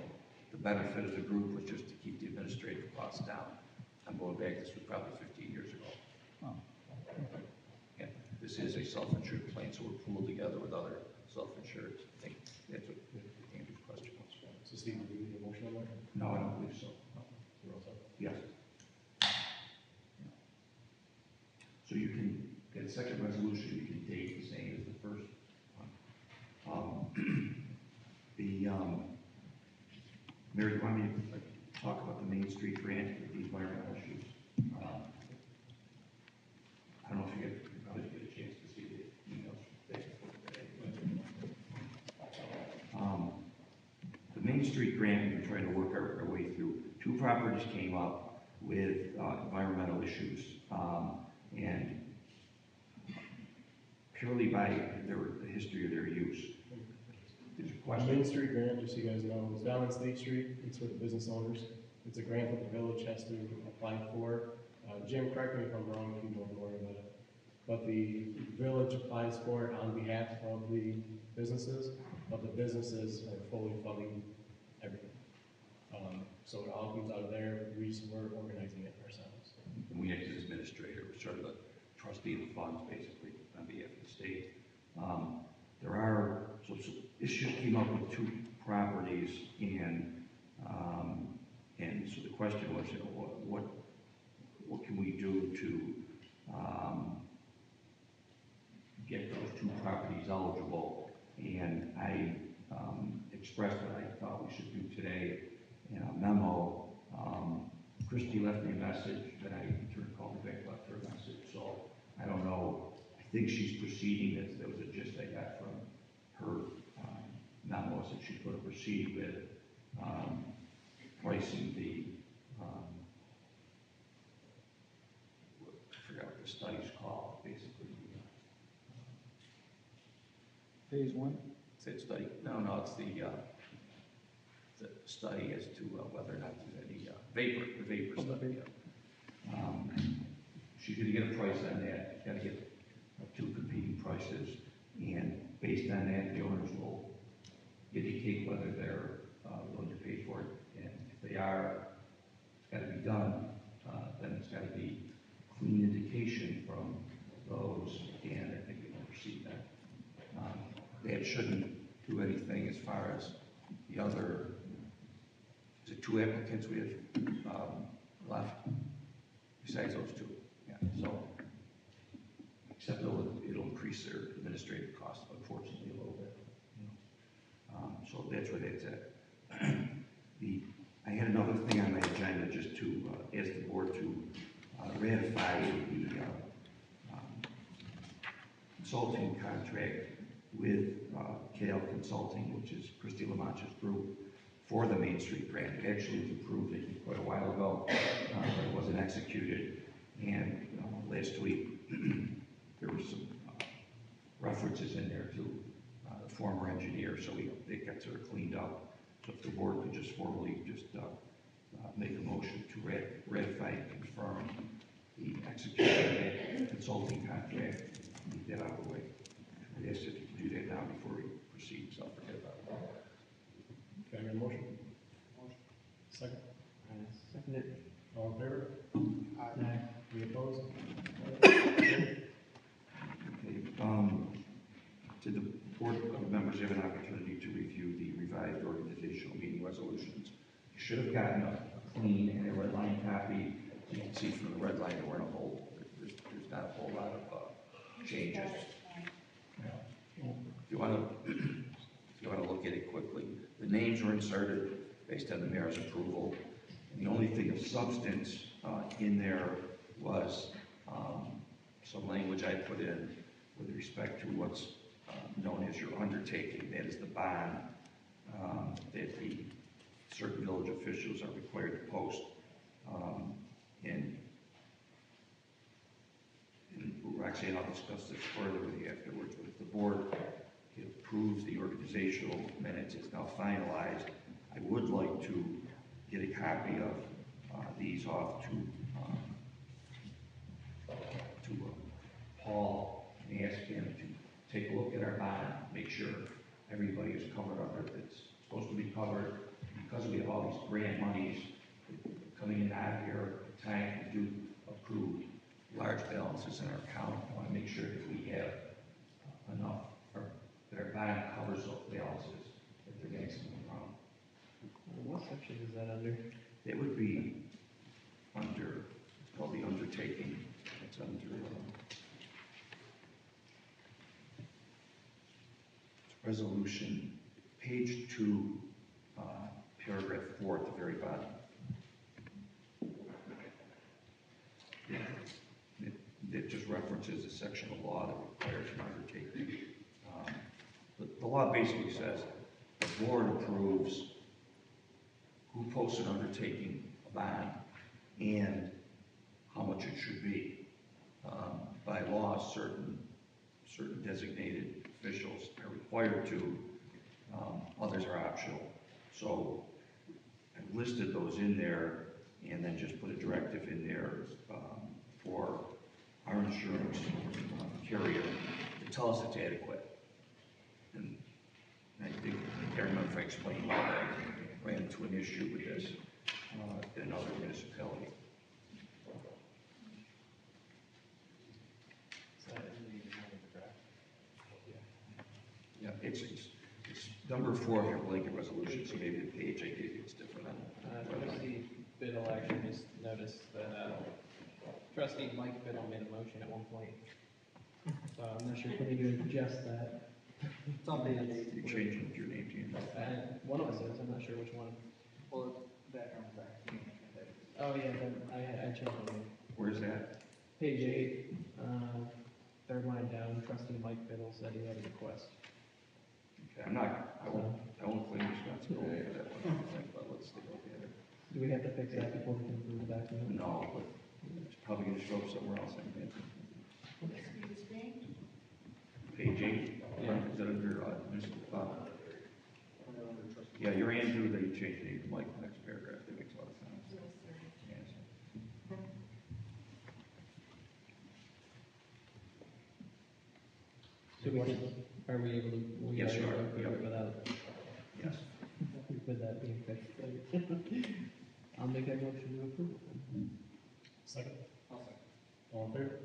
the benefit of the group was just to keep the administrative costs down. I'm going back, this was probably 15 years ago. Oh. Yeah, this is a self-insured plan, so we're pooled together with other self-insured. I think that's what Andrew's question was. So Steve, do you need a motion on that? No, I don't believe so. No. You're all set? Yes. So you can, that second resolution, you can date the same as the first one. Mary, do you want me to talk about the Main Street grant with the environmental issues? I don't know if you probably get a chance to see the emails today. The Main Street grant, we're trying to work our way through. Two properties came up with environmental issues, and purely by the history of their use. There's a question. Main Street grant, just so you guys know, is down on State Street. It's for the business owners. It's a grant that the village has to apply for. Jim, correct me if I'm wrong, if you know more about it. But the village applies for it on behalf of the businesses, but the businesses are fully funding everything. So it all comes out of there. We're organizing it ourselves. And we act as administrator, we're sort of the trustee of the funds, basically, on behalf of the state. There are some issues came up with two properties, and so the question was, what can we do to get those two properties eligible? And I expressed what I thought we should do today in a memo. Christy left me a message, and I called her back, left her a message. So I don't know. I think she's proceeding. That was a gist I got from her memo, that she's going to proceed with pricing the. I forgot what the study's called. Basically, Phase one? is it study? No, it's the study as to whether or not there's any the vapor study. She's going to get a price on that. She's got to get two competing prices, and based on that, the owners will indicate whether they're willing to pay for it. And if they are, it's got to be done. Then it's got to be clean indication from those, and I think we can proceed that. That shouldn't do anything as far as the other. Is it two applicants we have left besides those two? Yeah. So, except it'll increase their administrative costs, unfortunately, a little bit. So that's where that's at. I had another thing on my agenda just to ask the board to ratify the consulting contract with KL Consulting, which is Christy LaMancha's group, for the Main Street grant. It actually was approved quite a while ago, but it wasn't executed. And last week, there were some references in there to the former engineer, so they got sort of cleaned up. So if the board could just formally make a motion to ratify and confirm the execution of that consulting contract, get that out of the way. I guess if you can do that now before we proceed, so I'll forget about it. I get a motion? Second. Second it. All in favor? Aye. Any opposed? Okay, did the board members have an opportunity to review the revised organizational meeting resolutions? You should have gotten a clean and a red line copy. You can see from the red line there weren't a whole, there's not a whole lot of changes. If you want to look at it quickly, the names were inserted based on the mayor's approval. And the only thing of substance in there was some language I put in with respect to what's known as your undertaking. That is the bond that the certain village officials are required to post. And Roxanne, I'll discuss this further with you afterwards, but if the board approves the organizational minutes, it's now finalized, I would like to get a copy of these off to Paul and ask him to take a look at our bond, make sure everybody is covered under it. It's supposed to be covered because we have all these grant monies coming in and out of here at times. We do approve large balances in our account. I want to make sure that we have enough, or that our bond covers those balances if they're getting something wrong. What section is that under? It would be under, it's called the undertaking. It's under resolution, page 2, paragraph 4 at the very bottom. It just references a section of law that requires an undertaking. The law basically says the board approves who posts an undertaking, a bond, and how much it should be. By law, certain designated officials are required to, others are optional. So I've listed those in there and then just put a directive in there for our insurance carrier to tell us it's adequate. And I think, I can't remember if I explained why I ran into an issue with this in another municipality. Yeah, it's number 4 of your blanket resolution, so maybe the page I gave you is different. Trustee Bittel actually just noticed that Trustee Mike Bittel made a motion at one point. So I'm not sure if we need to adjust that. It's on the end. You changed your name to you. One of us is, I'm not sure which one. Well, background back. Oh, yeah, then I changed my name. Where's that? Page 8, third line down, Trustee Mike Bittel said he had a request. Okay, I won't claim responsibility for that one. But let's take a look at it. Do we have to fix that before we can approve the document? No, but it's probably going to show up somewhere else. I think. Page 8. Yeah. Is that under yeah, your Andrew, they changed the name to Mike in the next paragraph. That makes a lot of sense. Yes. So are we able to? Yes, you are. Approve it without, Yes. with that being fixed? I'll make that motion to approve it. Second. All in favor?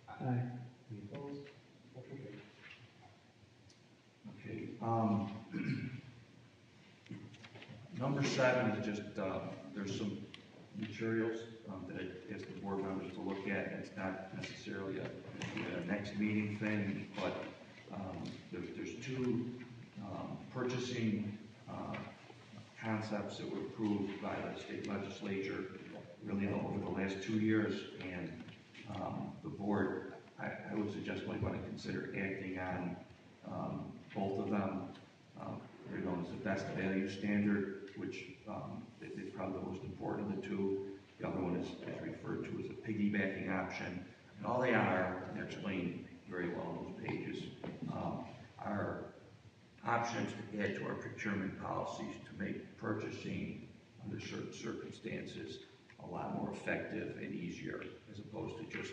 Aye. Any opposed? Motion carried. Okay. Number 7 is just, there's some materials that I ask the board members to look at. It's not necessarily a next meeting thing, but there's 2 purchasing concepts that were approved by the state legislature really over the last 2 years, and the board, I would suggest might want to consider acting on both of them. They're known as the best value standard, which is probably the most important of the 2. The other one is referred to as a piggybacking option. And all they are, and they're explained very well in those pages, are options to add to our procurement policies to make purchasing under certain circumstances a lot more effective and easier, as opposed to just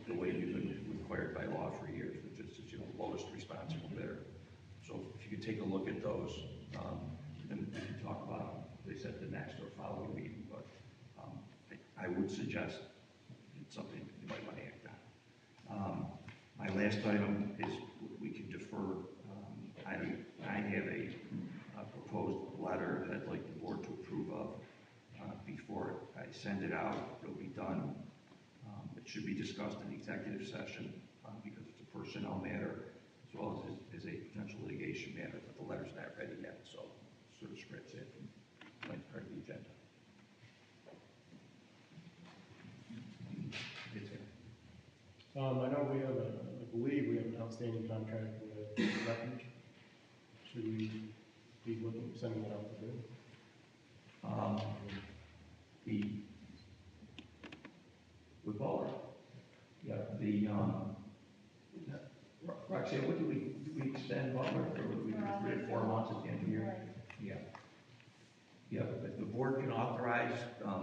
the way you've been required by law for years, which is lowest responsible bidder. So if you you could take a look at those, and we can talk about, they said the next or following meeting, but I would suggest it's something you might want to act on. My last item is we can defer. I have a proposed letter that I'd like the board to approve of before I send it out. It'll be done. It should be discussed in executive session because it's a personnel matter as well as a potential litigation matter, but the letter's not ready yet, so sort of scratch it and might part of the agenda. I know we have I believe we have an outstanding contract with Refuge. Should we be looking, sending it out to bid? With Baller. Yeah, Roxanne, what do we extend Butler, or would we do 3 or 4 months at the end of the year? Yeah. Yeah, but the board can authorize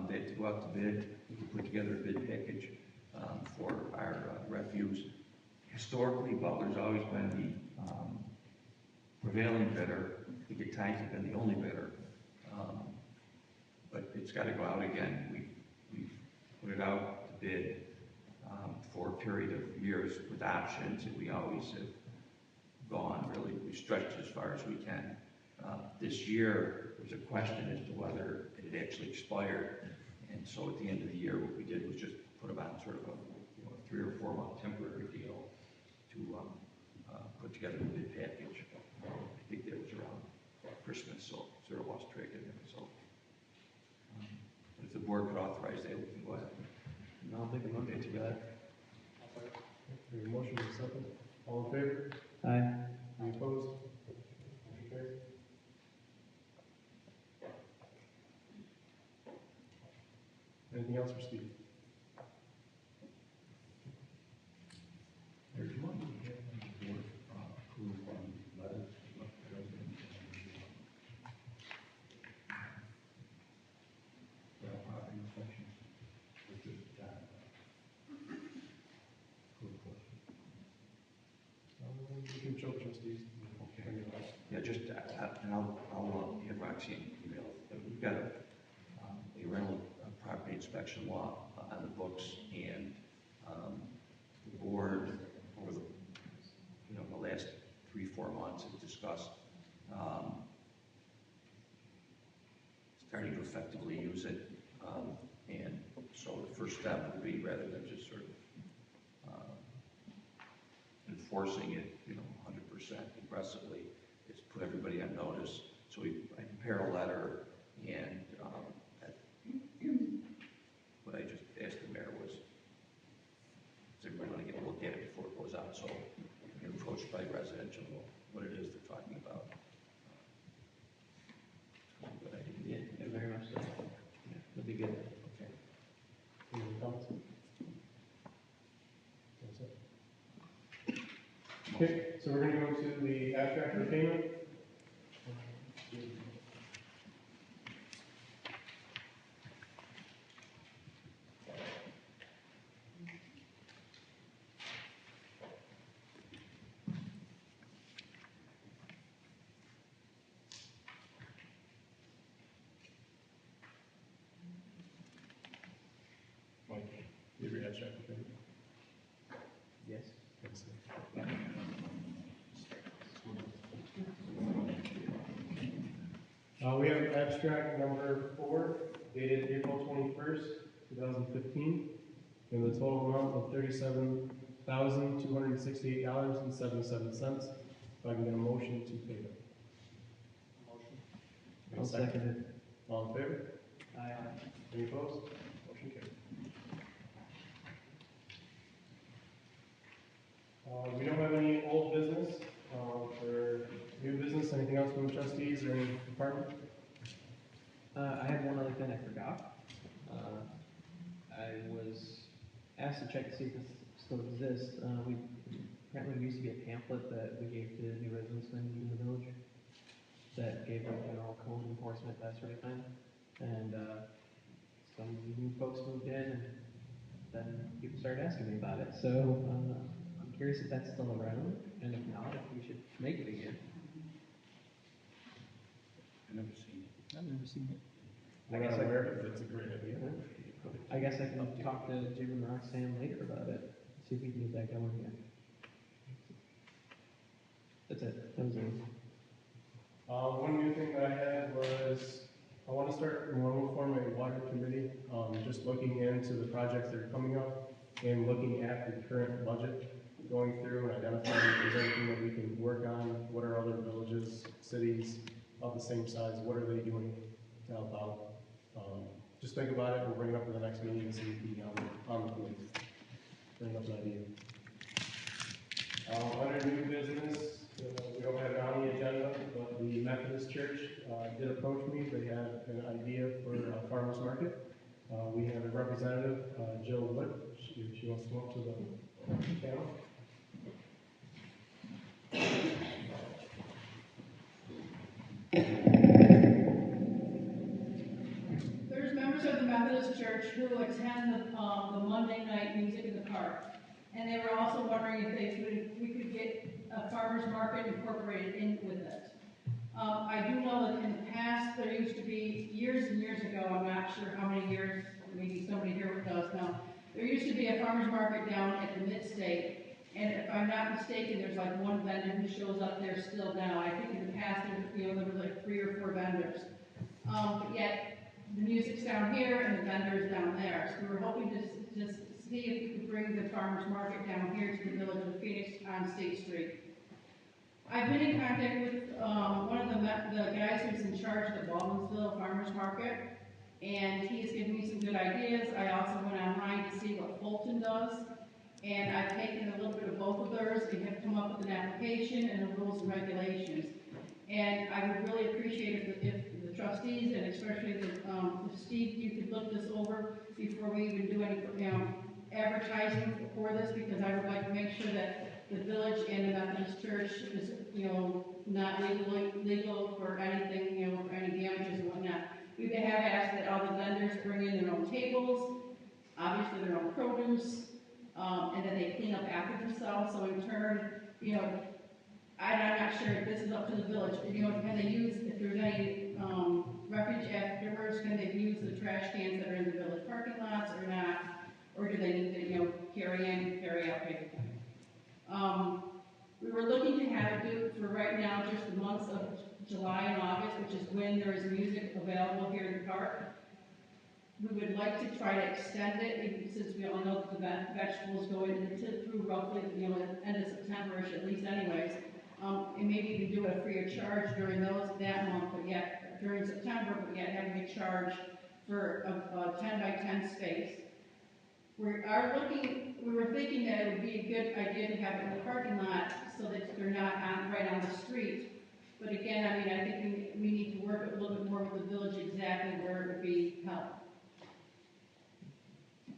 that to go out to bid. We can put together a bid package for our refuse. Historically, Butler's always been the prevailing bidder. I think at times have been the only bidder. But it's got to go out again. We've put it out to bid for a period of years with options, and we always have gone, really, we stretched as far as we can. This year, there's a question as to whether it had actually expired, and so at the end of the year, what we did was just put them on sort of a 3 or 4 month temporary deal to put together a bid package. I think that was around Christmas, so sort of lost track of it. So, if the board could authorize that, we can go ahead. I'll make a motion to that. We have a motion and a second. All in favor? Aye. Any opposed? Motion carries. Anything else for Steve? There's one we have on the board approved on letters. Property inspections. It's just that. You can show trustees. Okay. Yeah, just, and I'll have Roxanne email. We've got a rental property inspection law on the books, and the board over the last 3-4 months has discussed starting to effectively use it, and so the first step would be, rather than just sort of enforcing it, 100% aggressively, is put everybody on notice. So I compare a letter, and what I just asked the mayor was, does everybody want to get a look at it before it goes out? So you're approached by residential, what it is they're talking about. But I didn't. Yeah, very much so. Yeah, that'd be good. Okay. Any other comments? That's it. Okay, so we're going to go to the abstract for payment. Mike, you have your abstract for payment? Yes. Yes, sir. We have abstract number 4, dated April 21st, 2015, in the total amount of $37,268.77. If I can get a motion to pay them. Motion. I'll second it. All in favor? Aye. Any opposed? Motion carried. We don't have any old business. For new business, anything else from the trustees or any department? I had one other thing I forgot. I was asked to check to see if this still exists. Apparently there used to be a pamphlet that we gave to new residents when in the village that gave them general code enforcement, that sort of thing. And some new folks moved in, and then people started asking me about it. So I'm curious if that's still around, and if not, if we should make it again. I've never seen it. We're not aware of it, but it's a great idea. I guess I can talk to Jim and Roxanne later about it, see if we can get that going again. That's it. That was it. One new thing that I had was, I want to form a water committee, just looking into the projects that are coming up and looking at the current budget, going through and identifying if there's anything that we can work on, what are other villages, cities of the same size, what are they doing to help out? Just think about it, we'll bring it up in the next meeting and see if we can on the committee. Bring up an idea. Under new business, we don't have it on the agenda, but the Methodist Church did approach me. They have an idea for a farmer's market. We have a representative, Jill Wood. She wants to come up to the panel. There's members of the Methodist Church who attend the Monday night music in the park. And they were also wondering if we could get a farmer's market incorporated in with it. I do know that in the past, there used to be, years and years ago, I'm not sure how many years, maybe somebody here does know, there used to be a farmer's market down at the Mid-State, and if I'm not mistaken, there's like one vendor who shows up there still now. I think in the past, there was like 3 or 4 vendors. But yet, the music's down here and the vendor's down there. So we were hoping to just see if we could bring the farmer's market down here to the village of Phoenix on State Street. I've been in contact with one of the guys who's in charge of the Baldwinsville Farmer's Market, and he has given me some good ideas. I also went online to see what Fulton does, and I've taken a little bit of both of theirs and have come up with an application and the rules and regulations. And I would really appreciate it if the trustees, and especially if Steve, you could look this over before we even do any advertising for this, because I would like to make sure that the village and the Methodist Church is, not legal for anything, for any damages and whatnot. We have asked that all the vendors bring in their own tables, obviously their own produce, and that they clean up after themselves. So in turn, I'm not sure if this is up to the village. Can they use, if there's any refuge afterwards, can they use the trash cans that are in the village parking lots or not? Or do they need to, carry in, carry out paper? We were looking to have it do for right now just the months of July and August, which is when there is music available here in the park. We would like to try to extend it, since we all know that the vegetables go through roughly, end of September-ish at least anyways. And maybe even do it free of charge during that month, but yet during September, but yet having a charge for a 10 by 10 space. We were thinking that it would be a good idea to have it in the parking lot so that they're not right on the street. But again, I think we need to work a little bit more with the village exactly where it would be held.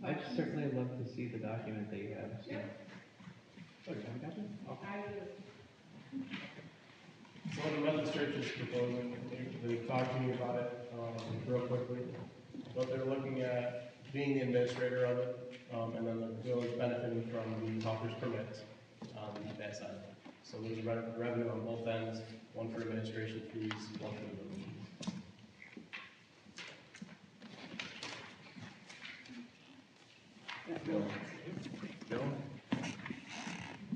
I'd certainly love to see the document that you have. So. Yep. Oh, you haven't got it? Okay. So what the Methodist Church is proposing, they talked to me about it real quickly, but they're looking at being the administrator of it, and then the village benefiting from the hawker's permit on that side. So there's revenue on both ends, one for administration fees, one for the village.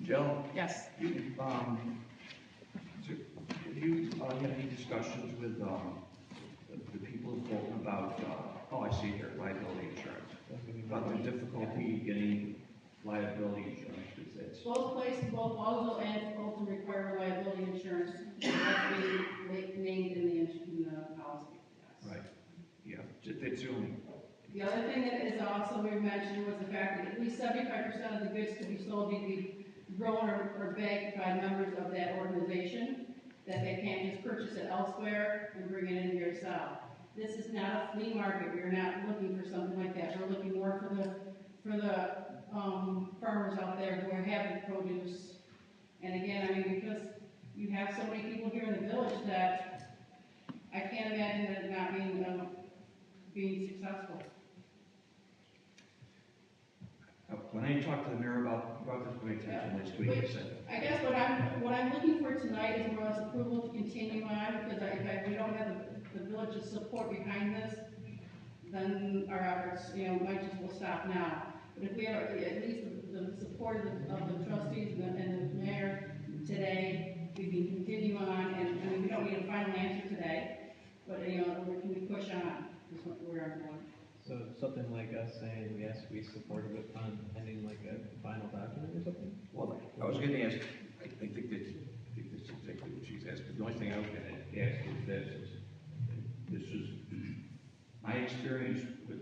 Jill? Yes. Have you had any discussions with the people in Fulton about, I see here, liability insurance? About the difficulty getting liability insurance these days? Both places, both Baldwin and Fulton require liability insurance. It has to be named in the policy. Yes. Right. Yeah. It's only. The other thing that is also we mentioned was the fact that at least 75% of the goods to be sold need to be grown or bagged by members of that organization, that they can't just purchase it elsewhere and bring it in here to sell. This is not a flea market. We're not looking for something like that. We're looking more for the farmers out there who are having produce. And again, because you have so many people here in the village that I can't imagine that not being successful. When I talked to the mayor about this, we attention next week. I guess what I'm looking for tonight is more or less approval to continue on, because we don't have the village is support behind this, then our efforts, might just will stop now. But if we have at least the support of the trustees and the mayor today, we can continue on, and, I mean, we don't need a final answer today, but, we can push on, is what we're going. So something like us saying, yes, we support it pending like a final document or something? Well, I was gonna ask, I think that's exactly what she's asking. The only thing I was gonna ask is this is my experience with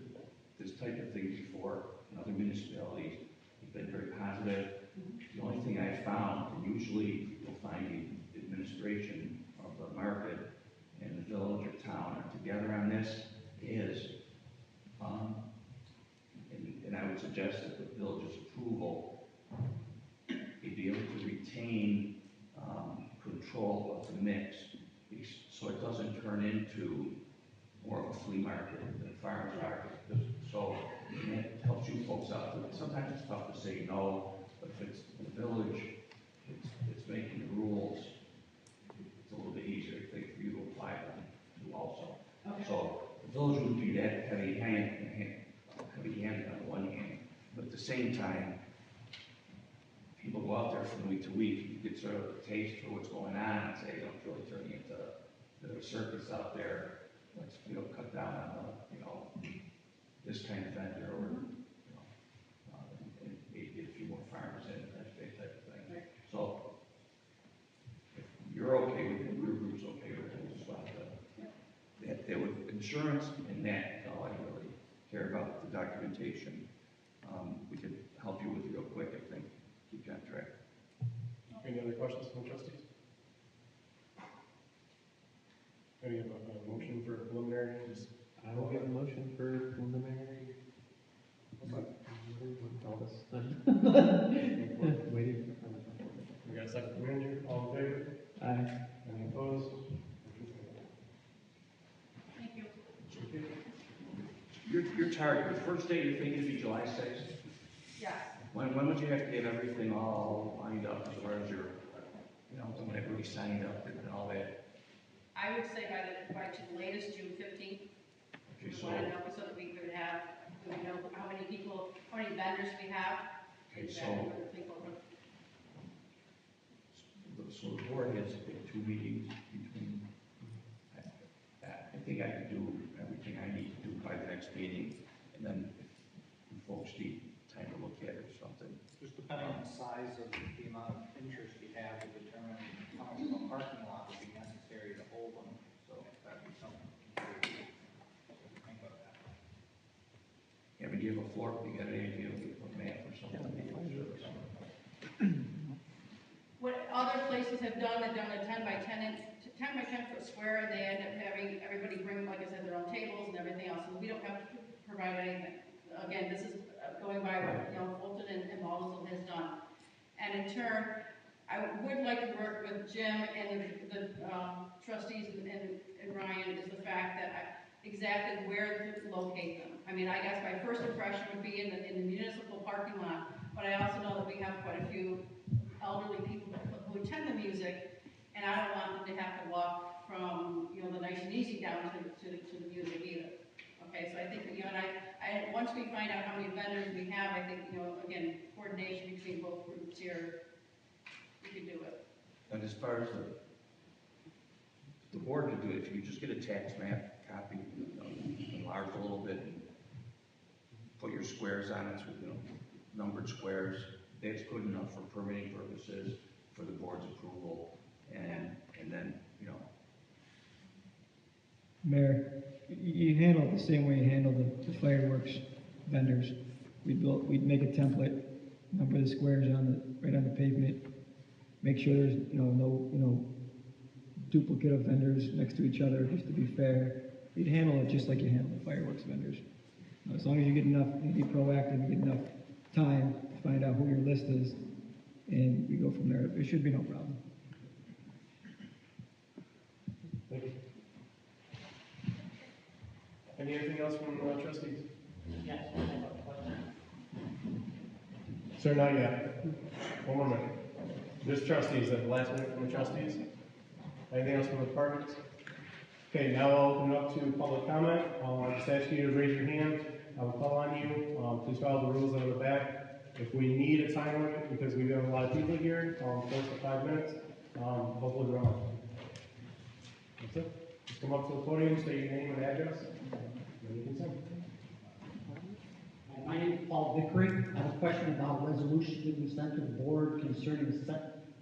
this type of thing before in other municipalities has been very positive. The only thing I found, and usually you'll find the administration of the market and the village or town are together on this, is and I would suggest that the village's approval, you'd be able to retain control of the mix, so it doesn't turn into more of a flea market than a farmer's market. So it helps you folks out. Sometimes it's tough to say no, but if it's the village, it's making the rules, it's a little bit easier, I think, for you to apply them to also. Okay. So the village wouldn't be that heavy-handed on the one hand, but at the same time, people go out there from week to week, you get sort of a taste for what's going on, and say, don't really turn into the circus out there. Let's, cut down on this kind of vendor, or, and maybe get a few more farmers in, that type of thing. Right. So, if you're okay with it, your group's okay with it, we'll just want to, that with insurance and that, all I really care about, the documentation. We can help you with real quick, I think, keep you on track. Any other questions from the trustees? Any motion for preliminary? I will give a motion for preliminary. Waiting. We got a second from Andrew, all in favor? Aye. Any opposed? Thank you. Your target, the first day you're thinking to be July 6th? Yes. When would you have to get everything all lined up as far as your, when everybody signed up and all that? I would say by to the latest June 15th. Okay, We want to know so that we could have, we know how many people, how many vendors we have. Okay, Exactly what the people so the board has 2 meetings between, I think I can do everything I need to do by the next meeting, and then if you folks need time to look at it or something. Just depending on the size of the amount of interest you have to determine how much of a parking lot would be necessary to hold them, so that'd be something to think about that. Yeah, but do you have a floor, you got an idea of a map or something? What other places have done, they've done a 10 by 10 foot square, and they end up having everybody bring, like I said, their own tables and everything else, and we don't have to provide anything. Again, this is going by what, Fulton and Baldwin has done. And in turn, I would like to work with Jim and the trustees and Ryan, is the fact that exactly where to locate them. I mean, I guess my first impression would be in the municipal parking lot, but I also know that we have quite a few elderly people who attend the music, and I don't want them to have to walk from, the Nice and Easy down to the music either. Okay, so I think, and I once we find out how many vendors we have, I think, again, coordination between both groups here, we can do it. And as far as the board could do it, if you just get a tax map copy, enlarge a little bit, and put your squares on it, so, numbered squares, that's good enough for permitting purposes, for the board's approval, and then, Mayor, you handle it the same way you handle the fireworks vendors. We'd make a template, number the squares right on the pavement, make sure there's, no duplicate of vendors next to each other, just to be fair. You'd handle it just like you handle the fireworks vendors. As long as you get enough, you be proactive, you get enough time to find out who your list is, and we go from there. There should be no problem. Thank you. Anything else from trustees? Yes, I have a question. Sir, not yet. One more minute. Just trustees, the last minute from the trustees. Anything else from the departments? Okay, now I'll open it up to public comment. I'll just ask you to raise your hand. I will call on you. Please follow the rules that are on the back. If we need a time limit, because we've got a lot of people here, force to 5 minutes. Hopefully we're on. That's it. Just come up to the podium, state your name and address, and you can sing. My name is Paul Vickery. I have a question about a resolution that we sent to the board concerning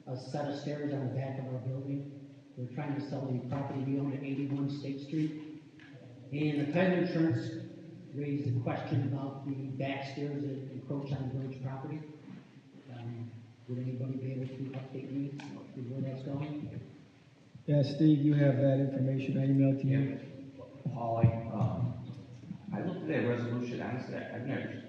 a set of stairs on the back of our building. We're trying to sell the property we own at 81 State Street. And the title insurance raised a question about the back stairs that encroach on village property. Would anybody be able to update me with where that's going? Yeah, Steve, you have that information. I emailed to you. Holly, I looked at that resolution, honestly, I've never,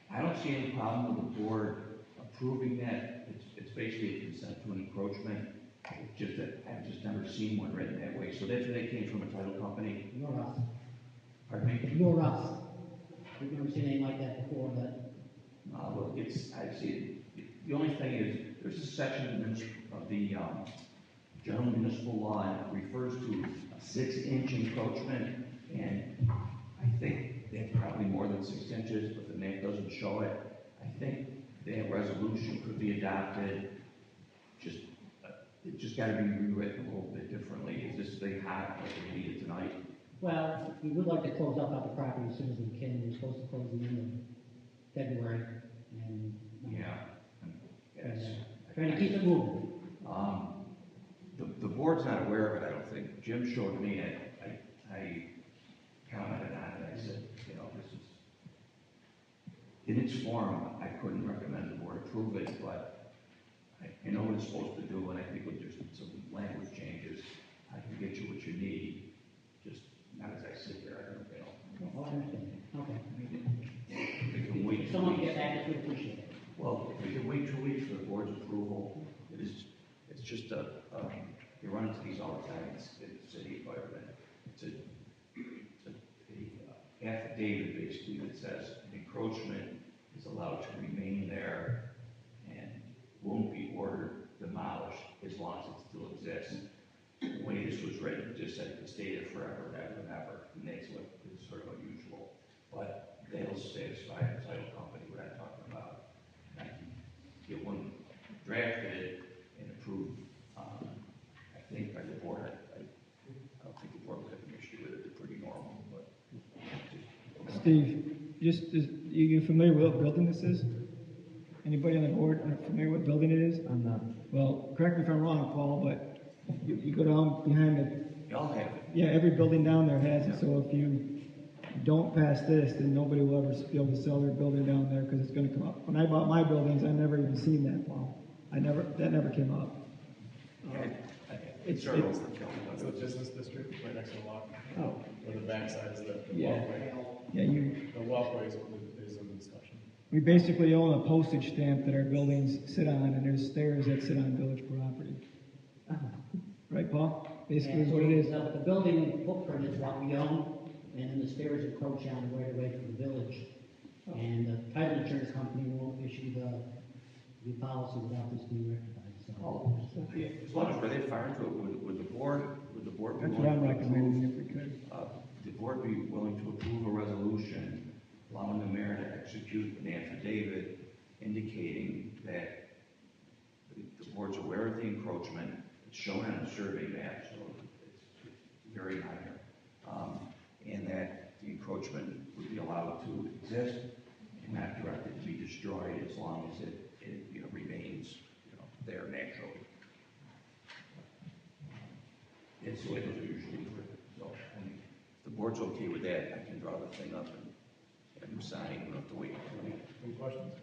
I don't see any problem with the board approving that. It's basically a consent to an encroachment. It's just that I've just never seen one written that way. So that's where they came from, a title company. Nor us. Pardon me? Nor us. We've never seen anything like that before, but. Look, I see it. The only thing is, there's a section of the general municipal law, and it refers to a 6-inch encroachment, and I think that's probably more than 6 inches, but the map doesn't show it. I think that resolution could be adopted, it just got to be rewritten a little bit differently. Is this thing hot like we need it tonight? Well, we would like to close up the property as soon as we can. We're supposed to close the end of February, and trying to keep it moving. The board's not aware of it, I don't think. Jim showed me it. I commented on it. I said, you know, this is, in its form, I couldn't recommend the board approve it, but I know what it's supposed to do, and I think with just some language changes, I can get you what you need. Just not as I sit here, I don't know. Oh, I understand. Okay. We can wait If someone can get back, we appreciate it. Well, if we can wait 2 weeks for the board's approval, it's just you run into these all the time in the city environment. It's an affidavit basically that says an encroachment is allowed to remain there and won't be ordered demolished as long as it still exists. The way this was written, it just said it could stay there forever, ever and ever, and that's what is sort of unusual. But they'll satisfy the title company, what I'm talking about. I can get one drafted and approved, I think by the board. I don't think the board would have an issue with it. It's pretty normal, but. Steve, you familiar with what building this is? Anybody on the board familiar what building it is? I'm not. Well, correct me if I'm wrong, Paul, but you go down behind it. Y'all have it. Yeah, every building down there has it, so if you don't pass this, then nobody will ever be able to sell their building down there, because it's gonna come up. When I bought my buildings, I never even seen that, Paul. That never came up. It's the business district right next to the lock. Oh. Or the backside is the Yeah. walkway. Yeah, The walkway is in discussion. we basically own a postage stamp that our buildings sit on, and there's stairs that sit on village property. Right, Paul? Basically is what it is. The building footprint is what we own, and then the stairs encroach on right away from the village. And the title insurance company won't issue the policy without this being rectified, so. As long as they fire into it, would the board be That's willing what I'm to recommending approve, if we could. the board be willing to approve a resolution allowing the mayor to execute an affidavit indicating that the board's aware of the encroachment, it's shown on the survey map, so it's very minor, and that the encroachment would be allowed to exist and not directed to be destroyed as long as it remains there naturally. It's the way those are usually written. So, I mean, if the board's okay with that, I can draw the thing up and have them sign. We don't have to wait until we. Any questions?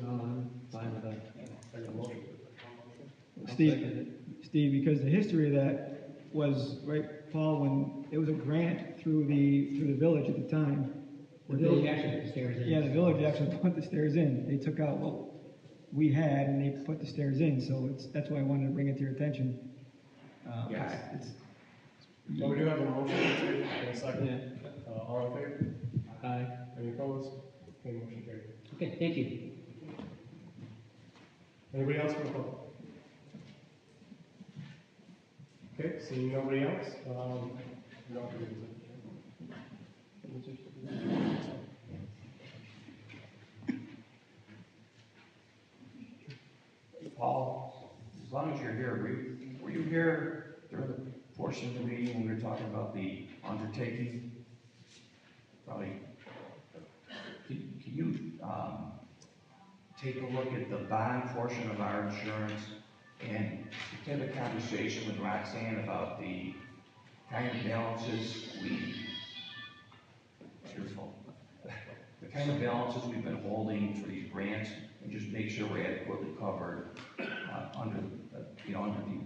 No, I'm fine with that. Second motion. Steve, because the history of that was, right, Paul, when it was a grant through the village at the time. The village actually put the stairs in. Yeah, the village actually put the stairs in. They took out what we had and they put the stairs in, so that's why I wanted to bring it to your attention. Well, we do have a motion in a second. Yeah. All in favor? Aye. Any opposed? Okay, motion carried. Okay, thank you. Anybody else from the public? Okay, seeing nobody else, we don't have to do Paul, as long as you're here, were you here during the portion of the meeting when we were talking about the undertaking? Probably, can you, take a look at the bond portion of our insurance and have a conversation with Roxanne about the kind of balances the kind of balances we've been holding for these grants, and just make sure we're adequately covered under the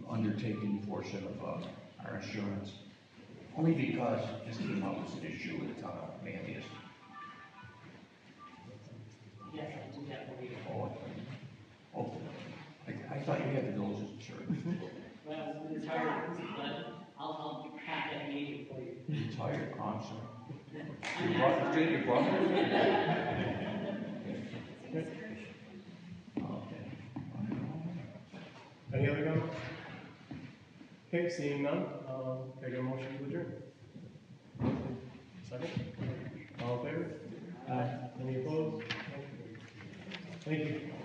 undertaking portion of our insurance. Only because this came up as an issue with Manlius. Yes, I do that for you. Oh, I thought you had the village's insurance. Well, it's hard, but I'll have that meeting for you. You're tired, oh, I'm sorry. Your brother? Okay. Any other comments? Okay, seeing none, can I get a motion to adjourn? Second? All in favor? Aye. Any opposed? Thank you.